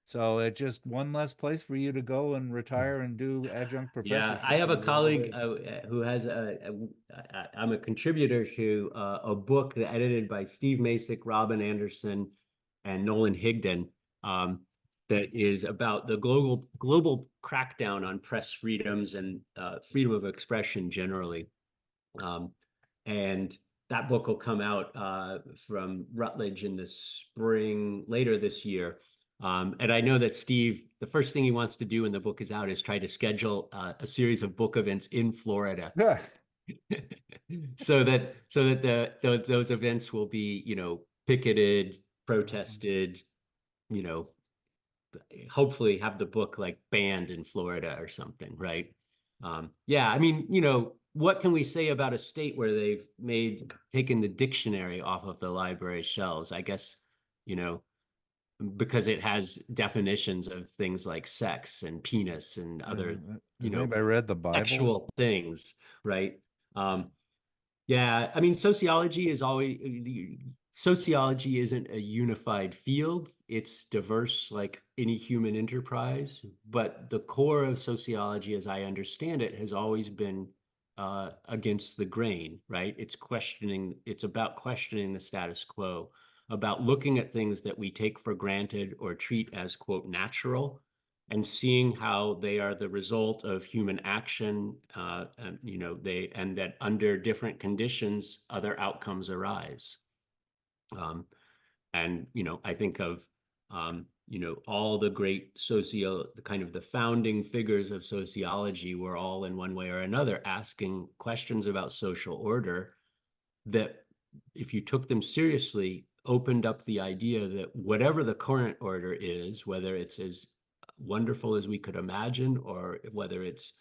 So it's just one less place for you to go and retire and do adjunct Yeah, professorship I have in a the world of colleague it. who has I'm a contributor to a book that edited by Steve Masick, Robin Anderson, and Nolan Higdon, that is about the global crackdown on press freedoms and freedom of expression generally. Um, and that book will come out from Routledge in the spring later this year. And I know that Steve, the first thing he wants to do when the book is out is try to schedule a series of book events in Florida, Yeah. so that those events will be, picketed, protested, you know, hopefully have the book like banned in Florida or something, right? Yeah, I mean, what can we say about a state where they've taken the dictionary off of the library shelves? I guess, you know, because it has definitions of things like sex and penis and other, Has anybody read the Bible? sexual things, right? Um, yeah, I mean, sociology isn't a unified field. It's diverse like any human enterprise, but the core of sociology, as I understand it, has always been against the grain, right? It's about questioning the status quo, about looking at things that we take for granted or treat as, quote, natural, and seeing how they are the result of human action, and that under different conditions, other outcomes arise. And I think of all the great the founding figures of sociology were all in one way or another asking questions about social order that, if you took them seriously, opened up the idea that whatever the current order is, whether it's as wonderful as we could imagine or whether it's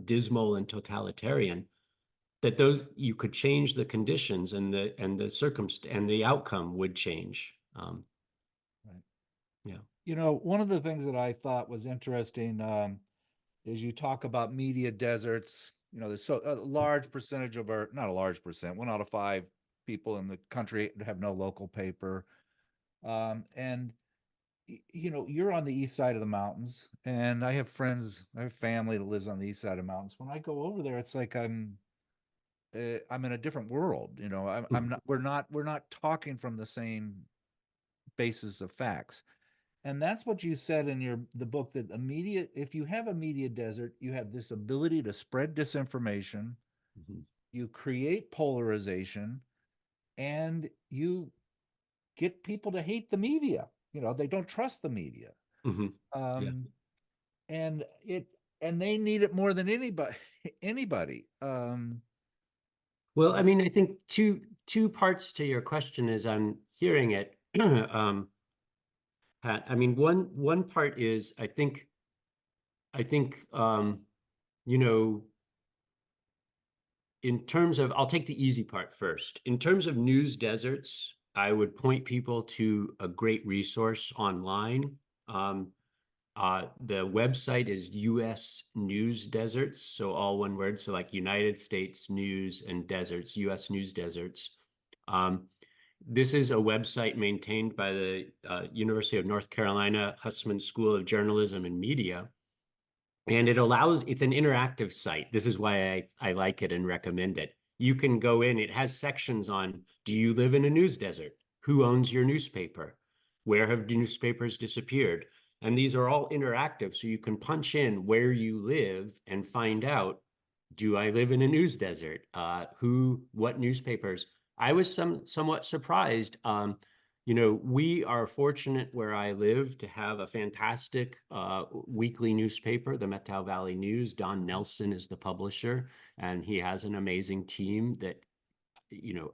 dismal and totalitarian, that those you could change the conditions and the circumstance and the outcome would change. Right. Yeah. One of the things that I thought was interesting is you talk about media deserts. There's a large percentage of not a large percent, 1 out of 5 people in the country have no local paper. And you're on the east side of the mountains, and I have family that lives on the east side of the mountains. When I go over there, it's like I'm in a different world. I'm not. We're not talking from the same basis of facts. And that's what you said in the book, that if you have a media desert, you have this ability to spread disinformation, Mm-hmm. you create polarization, and you get people to hate the media. They don't trust the media. Mm-hmm. Yeah. Um, and they need it more than anybody. Anybody. Well, I mean, I think two parts to your question as I'm hearing it. Pat, I mean, one part is I think you know in terms of, I'll take the easy part first. In terms of news deserts, I would point people to a great resource online. The website is US News Deserts, so all one word, so like United States News and Deserts, US News Deserts. This is a website maintained by the University of North Carolina Hussman School of Journalism and Media. And it's an interactive site. This is why I like it and recommend it. You can go in, it has sections on, do you live in a news desert? Who owns your newspaper? Where have newspapers disappeared? And these are all interactive, so you can punch in where you live and find out, do I live in a news desert? What newspapers? I was somewhat surprised. We are fortunate where I live to have a fantastic weekly newspaper, the Methow Valley News. Don Nelson is the publisher, and he has an amazing team that,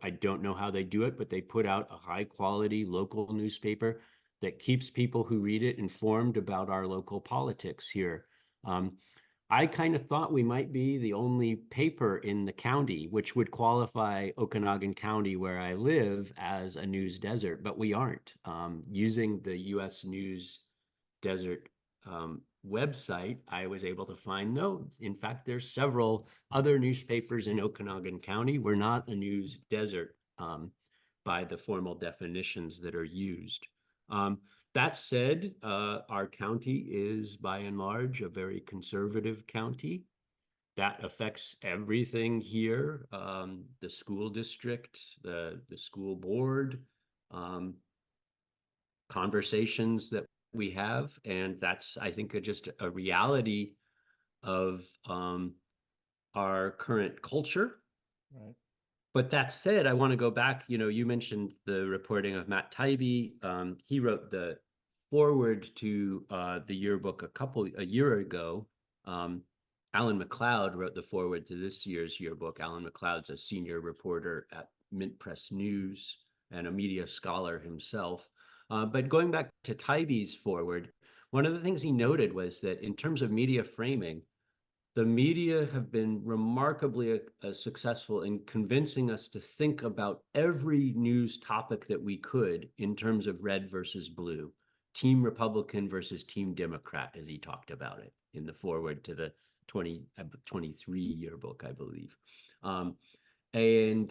I don't know how they do it, but they put out a high quality local newspaper that keeps people who read it informed about our local politics here. I kind of thought we might be the only paper in the county, which would qualify Okanogan County, where I live, as a news desert, but we aren't. Using the US News Desert website, I was able to find, no, in fact, there's several other newspapers in Okanogan County. We're not a news desert by the formal definitions that are used. That said, our county is by and large a very conservative county. That affects everything here, the school district, the school board, conversations that we have. And that's, I think, just a reality of our current culture. Right. But that said, I want to go back. You mentioned the reporting of Matt Taibbi. He wrote the foreword to the yearbook a year ago. Alan McLeod wrote the foreword to this year's yearbook. Alan McLeod's a senior reporter at Mint Press News and a media scholar himself. But going back to Taibbi's foreword, one of the things he noted was that in terms of media framing, the media have been remarkably successful in convincing us to think about every news topic that we could in terms of red versus blue, team Republican versus team Democrat, as he talked about it in the foreword to the 2023 yearbook, I believe. And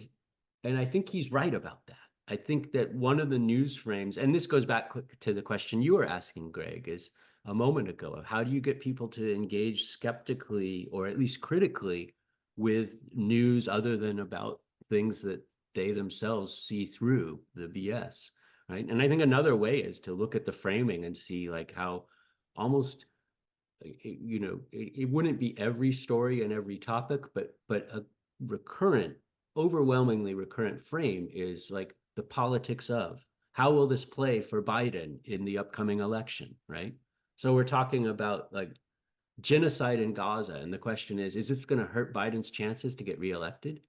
I think he's right about that. I think that one of the news frames, and this goes back to the question you were asking, Greg, is a moment ago, of how do you get people to engage skeptically or at least critically with news other than about things that they themselves see through the BS, right? And I think another way is to look at the framing and see like how almost, it wouldn't be every story and every topic, but a recurrent, overwhelmingly recurrent frame is like the politics of how will this play for Biden in the upcoming election, right? So we're talking about like genocide in Gaza, and the question is this going to hurt Biden's chances to get reelected?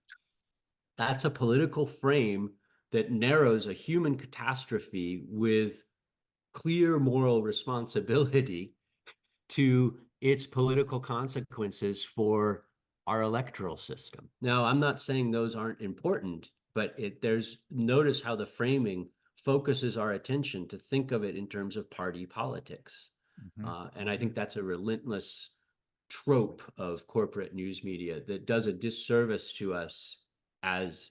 That's a political frame that narrows a human catastrophe with clear moral responsibility to its political consequences for our electoral system. Now, I'm not saying those aren't important, but notice how the framing focuses our attention to think of it in terms of party politics. And I think that's a relentless trope of corporate news media that does a disservice to us as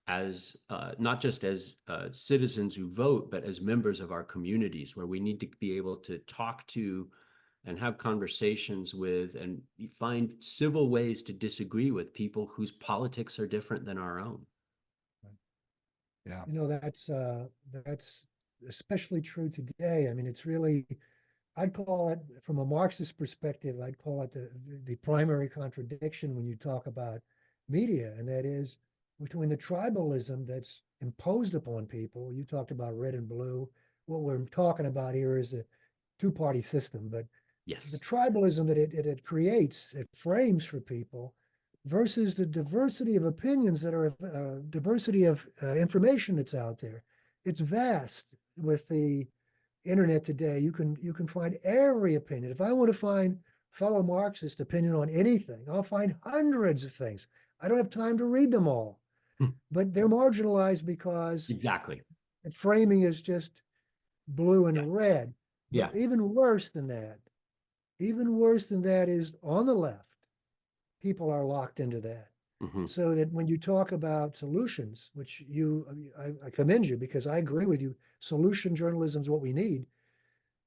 not just as citizens who vote, but as members of our communities, where we need to be able to talk to and have conversations with and find civil ways to disagree with people whose politics are different than our own. Yeah. That's especially true today. I mean, it's really, I'd call it, from a Marxist perspective, I'd call it the primary contradiction when you talk about media, and that is between the tribalism that's imposed upon people. You talked about red and blue. What we're talking about here is a two-party system, but yes, the tribalism that it creates, it frames for people, versus the diversity of opinions that are diversity of information that's out there. It's vast. With the internet today, you can find every opinion. If I want to find fellow Marxist opinion on anything, I'll find hundreds of things. I don't have time to read them all, but they're marginalized because exactly. the framing is just blue and red. Yeah. But even worse than that is on the left, people are locked into that. So that when you talk about solutions, which I commend you because I agree with you, solution journalism is what we need.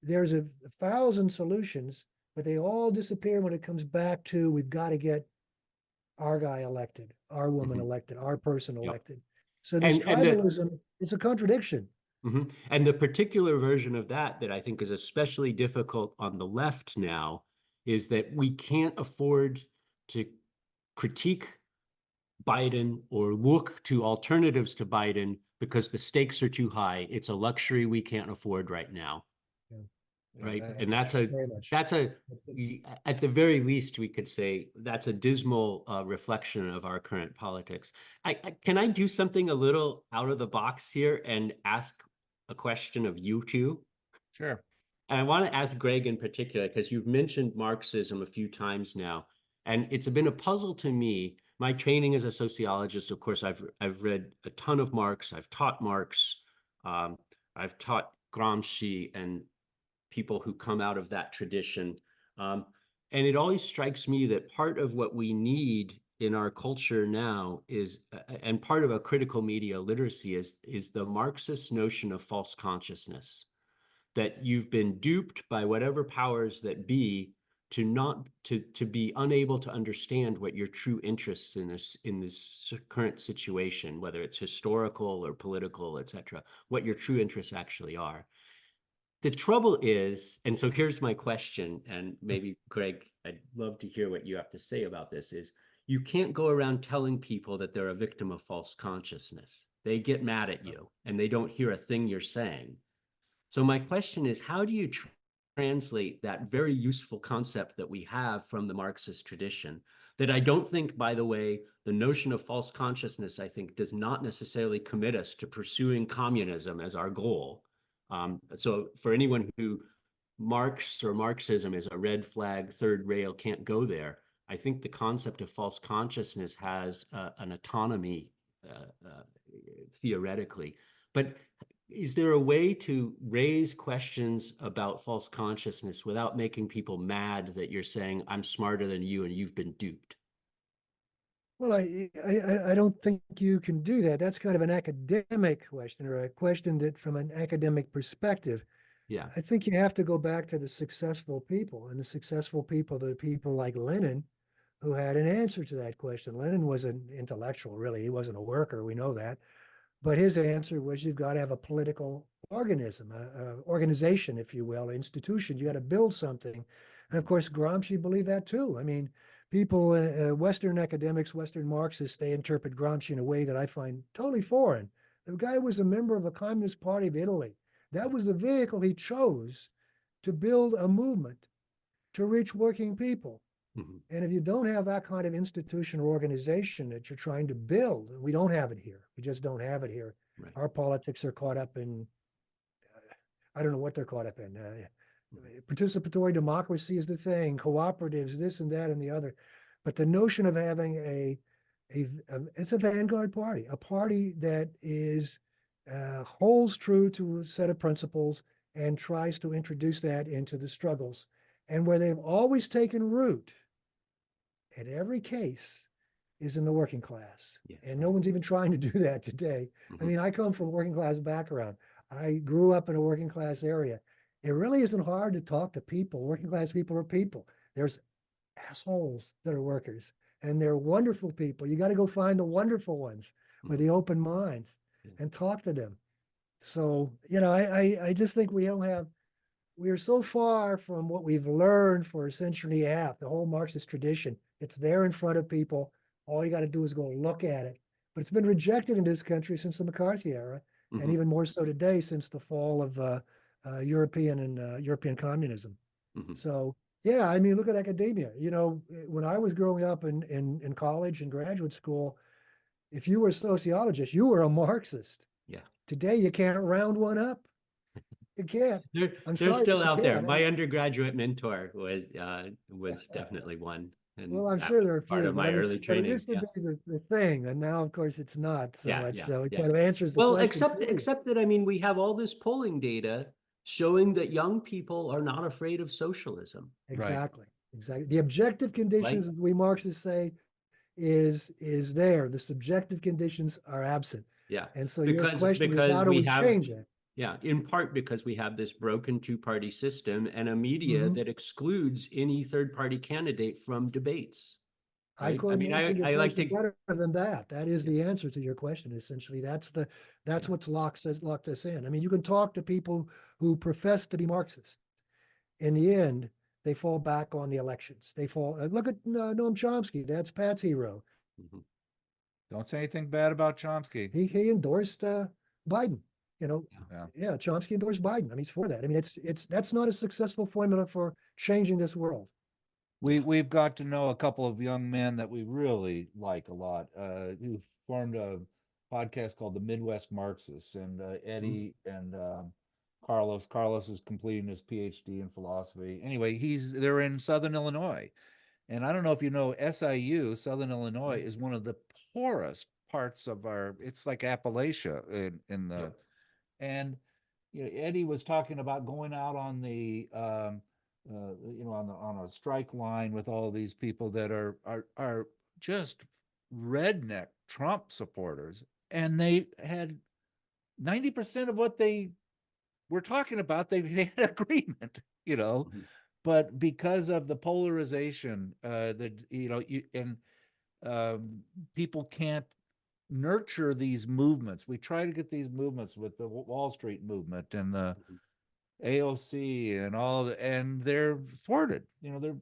There's 1,000 solutions, but they all disappear when it comes back to we've got to get our guy elected, our woman elected, our person elected. So this tribalism, it's a contradiction. And the particular version of that I think is especially difficult on the left now is that we can't afford to critique Biden or look to alternatives to Biden because the stakes are too high. It's a luxury we can't afford right now. Right. And that's at the very least, we could say that's a dismal reflection of our current politics. Can I do something a little out of the box here and ask a question of you two? Sure. And I want to ask Greg in particular, because you've mentioned Marxism a few times now, and it's been a puzzle to me. My training as a sociologist, of course, I've read a ton of Marx. I've taught Marx. I've taught Gramsci and people who come out of that tradition. And it always strikes me that part of what we need in our culture now is, and part of a critical media literacy is the Marxist notion of false consciousness. that you've been duped by whatever powers that be to be unable to understand what your true interests in this current situation, whether it's historical or political, etc., what your true interests actually are. The trouble is, and so here's my question, and maybe Greg, I'd love to hear what you have to say about this, is you can't go around telling people that they're a victim of false consciousness. They get mad at you and they don't hear a thing you're saying. So my question is, how do you translate that very useful concept that we have from the Marxist tradition, that I don't think, by the way, the notion of false consciousness, I think, does not necessarily commit us to pursuing communism as our goal. So for anyone who Marx or Marxism is a red flag, third rail, can't go there, I think the concept of false consciousness has an autonomy theoretically. But is there a way to raise questions about false consciousness without making people mad that you're saying, I'm smarter than you and you've been duped? Well, I don't think you can do that. That's kind of an academic question, or a question that from an academic perspective. Yeah. I think you have to go back to the successful people, and the successful people, the people like Lenin, who had an answer to that question. Lenin was an intellectual, really. He wasn't a worker, we know that. But his answer was you've got to have a political organism, a organization, if you will, institution. You got to build something. And of course, Gramsci believed that too. I mean, people, Western academics, Western Marxists, they interpret Gramsci in a way that I find totally foreign. The guy was a member of the Communist Party of Italy. That was the vehicle he chose to build a movement to reach working people. Mm-hmm. And if you don't have that kind of institution or organization that you're trying to build, we don't have it here. We just don't have it here. Right. Our politics are caught up in, I don't know what they're caught up in. Participatory democracy is the thing, cooperatives, this and that and the other. But the notion of having it's a vanguard party, a party that is holds true to a set of principles and tries to introduce that into the struggles. And where they've always taken root in every case is in the working class. Yes. And no one's even trying to do that today. Mm-hmm. I mean, I come from a working class background. I grew up in a working class area. It really isn't hard to talk to people. Working class people are people. There's assholes that are workers, and they're wonderful people. You got to go find the wonderful ones with the open minds and talk to them. So, I just think we are so far from what we've learned for a century and a half, the whole Marxist tradition. It's there in front of people. All you got to do is go look at it. But it's been rejected in this country since the McCarthy era, mm-hmm. and even more so today since the fall of European communism. Mm-hmm. So, yeah, I mean, look at academia. When I was growing up in college and graduate school, if you were a sociologist, you were a Marxist. Yeah. Today, you can't round one up. You can't. They're still out there. My undergraduate mentor was definitely one. And well, I'm sure there are a few. Part of my early training. But it used to be the thing, and now, of course, it's not so much. So it kind of answers the question. Well, except that, I mean, we have all this polling data showing that young people are not afraid of socialism. Exactly. Right. Exactly. The objective conditions, as we Marxists say, is there. The subjective conditions are absent. Yeah. And so your question is, how do we change it? Yeah, in part because we have this broken two-party system and a media mm-hmm. that excludes any third-party candidate from debates. Right? I couldn't answer your question better than that. That is the answer to your question. Essentially, that's what's locked us in. I mean, you can talk to people who profess to be Marxist. In the end, they fall back on the elections. They fall. Look at Noam Chomsky. That's Pat's hero. Mm-hmm. Don't say anything bad about Chomsky. He endorsed Biden. Yeah, Chomsky endorsed Biden. I mean, he's for that. I mean, that's not a successful formula for changing this world. We've got to know a couple of young men that we really like a lot, who formed a podcast called the Midwest Marxists, and Eddie and Carlos. Carlos is completing his PhD in philosophy. Anyway, they're in Southern Illinois, and I don't know if you know, SIU, Southern Illinois, is one of the poorest parts of it's like Appalachia in the. Yeah. And Eddie was talking about going out on the on a strike line with all these people that are just redneck Trump supporters, and they had 90% of what they we're talking about they had agreement, you know, Mhm. but because of the polarization, people can't nurture these movements. We try to get these movements with the Wall Street movement and the AOC and and they're thwarted. You know,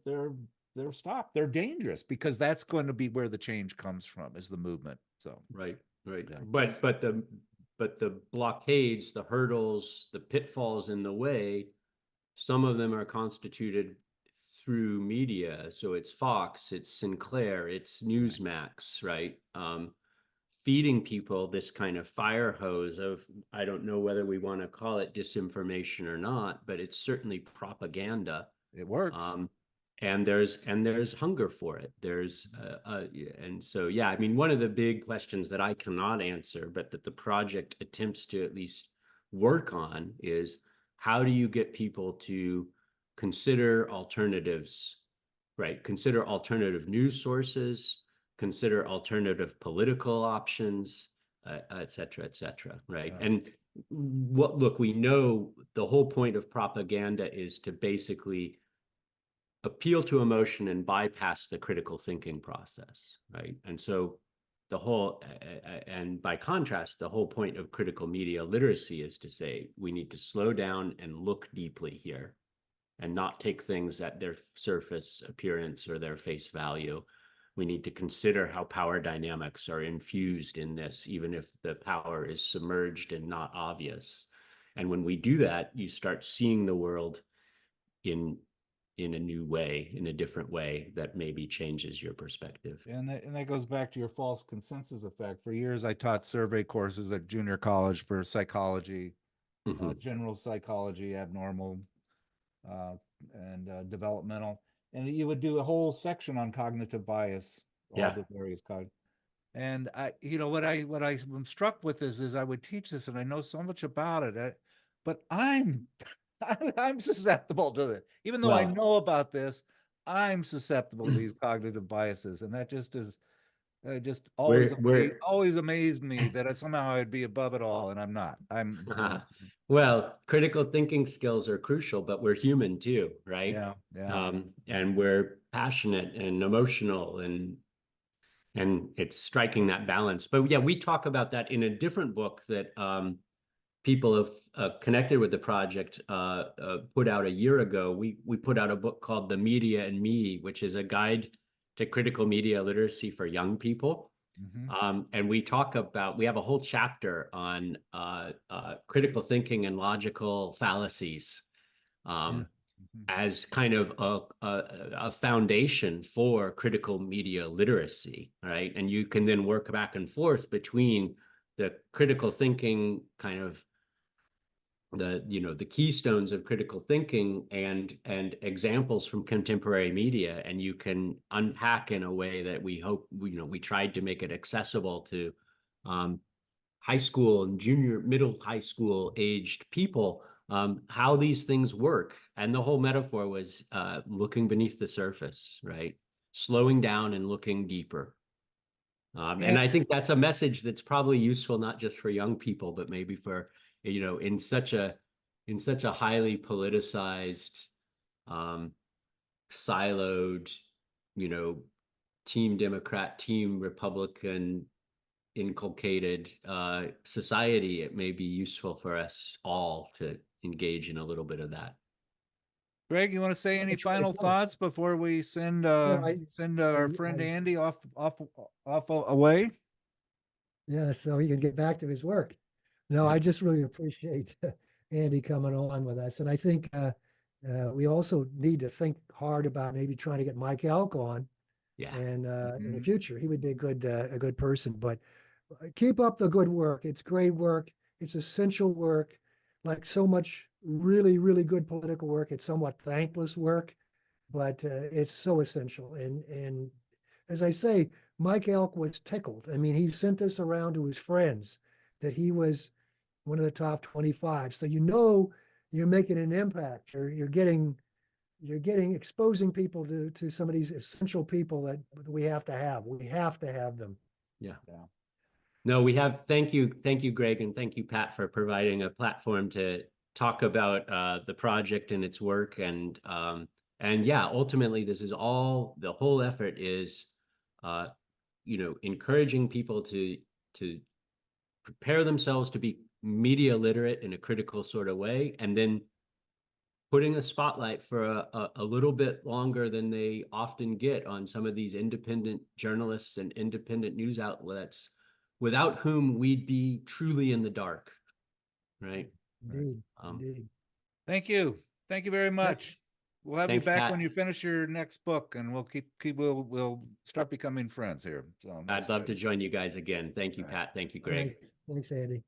they're stopped. They're dangerous because that's going to be where the change comes from, is the movement. So Right, right. yeah. But the blockades, the hurdles, the pitfalls in the way, some of them are constituted through media. So it's Fox, it's Sinclair, it's Newsmax, right? Feeding people this kind of fire hose of, I don't know whether we want to call it disinformation or not, but it's certainly propaganda. It works. And there's hunger for it. And so, yeah, I mean, one of the big questions that I cannot answer, but that the project attempts to at least work on, is how do you get people to consider alternatives, right? Consider alternative news sources, consider alternative political options, et cetera, right? Yeah. And look, we know the whole point of propaganda is to basically appeal to emotion and bypass the critical thinking process, right? And so and by contrast, the whole point of critical media literacy is to say we need to slow down and look deeply here and not take things at their surface appearance or their face value. We need to consider how power dynamics are infused in this, even if the power is submerged and not obvious. And when we do that, you start seeing the world in a new way, in a different way that maybe changes your perspective. And that goes back to your false consensus effect. For years, I taught survey courses at junior college for psychology, general psychology, abnormal, uh, and developmental. And you would do a whole section on cognitive bias, all Yeah. the various And what I'm struck with is I would teach this, and I know so much about it, but I'm susceptible to it. Even though I Well, know about this, I'm susceptible to these cognitive biases, and that just we're always amazed me that somehow I'd be above it all, and I'm not. well, critical thinking skills are crucial, but we're human too, right? Yeah. And we're passionate and emotional, and it's striking that balance. But yeah, we talk about that in a different book that people have connected with the project put out a year ago. We put out a book called The Media and Me, which is a guide to critical media literacy for young people. And we have a whole chapter on critical thinking and logical fallacies as kind of a foundation for critical media literacy, right? And you can then work back and forth between the critical thinking kind of the keystones of critical thinking and examples from contemporary media, and you can unpack in a way that we hope we tried to make it accessible to high school and middle high school aged people, how these things work. And the whole metaphor was looking beneath the surface, right? Slowing down and looking deeper. And I think that's a message that's probably useful not just for young people, but maybe for in such a highly politicized, siloed, team Democrat, team Republican inculcated society. It may be useful for us all to engage in a little bit of that. Greg, you want to say any final thoughts before we send our friend Andy off away? Yeah, so he can get back to his work. No, I just really appreciate Andy coming on with us. And I think we also need to think hard about maybe trying to get Mike Elk on. Yeah. And in the future, he would be a good person. But keep up the good work. It's great work. It's essential work. Like so much really, really good political work. It's somewhat thankless work, but it's so essential. And as I say, Mike Elk was tickled. I mean, he sent this around to his friends that he was one of the top 25. So you're making an impact. You're getting exposing people to some of these essential people that we have to have. We have to have them. Yeah. No, thank you, Greg, and thank you, Pat, for providing a platform to talk about the project and its work, and yeah, ultimately this is all, the whole effort is encouraging people to prepare themselves to be media literate in a critical sort of way, and then putting a spotlight for a little bit longer than they often get on some of these independent journalists and independent news outlets, without whom we'd be truly in the dark, right? Indeed, Um, indeed. Thank you. Thank you very much. We'll have you Thanks, back when Pat. you finish your next book, and we'll start becoming friends here. So that's I'd love good. to join you guys again. Thank you, All right. Pat. Thank you, Greg. Thanks, Andy.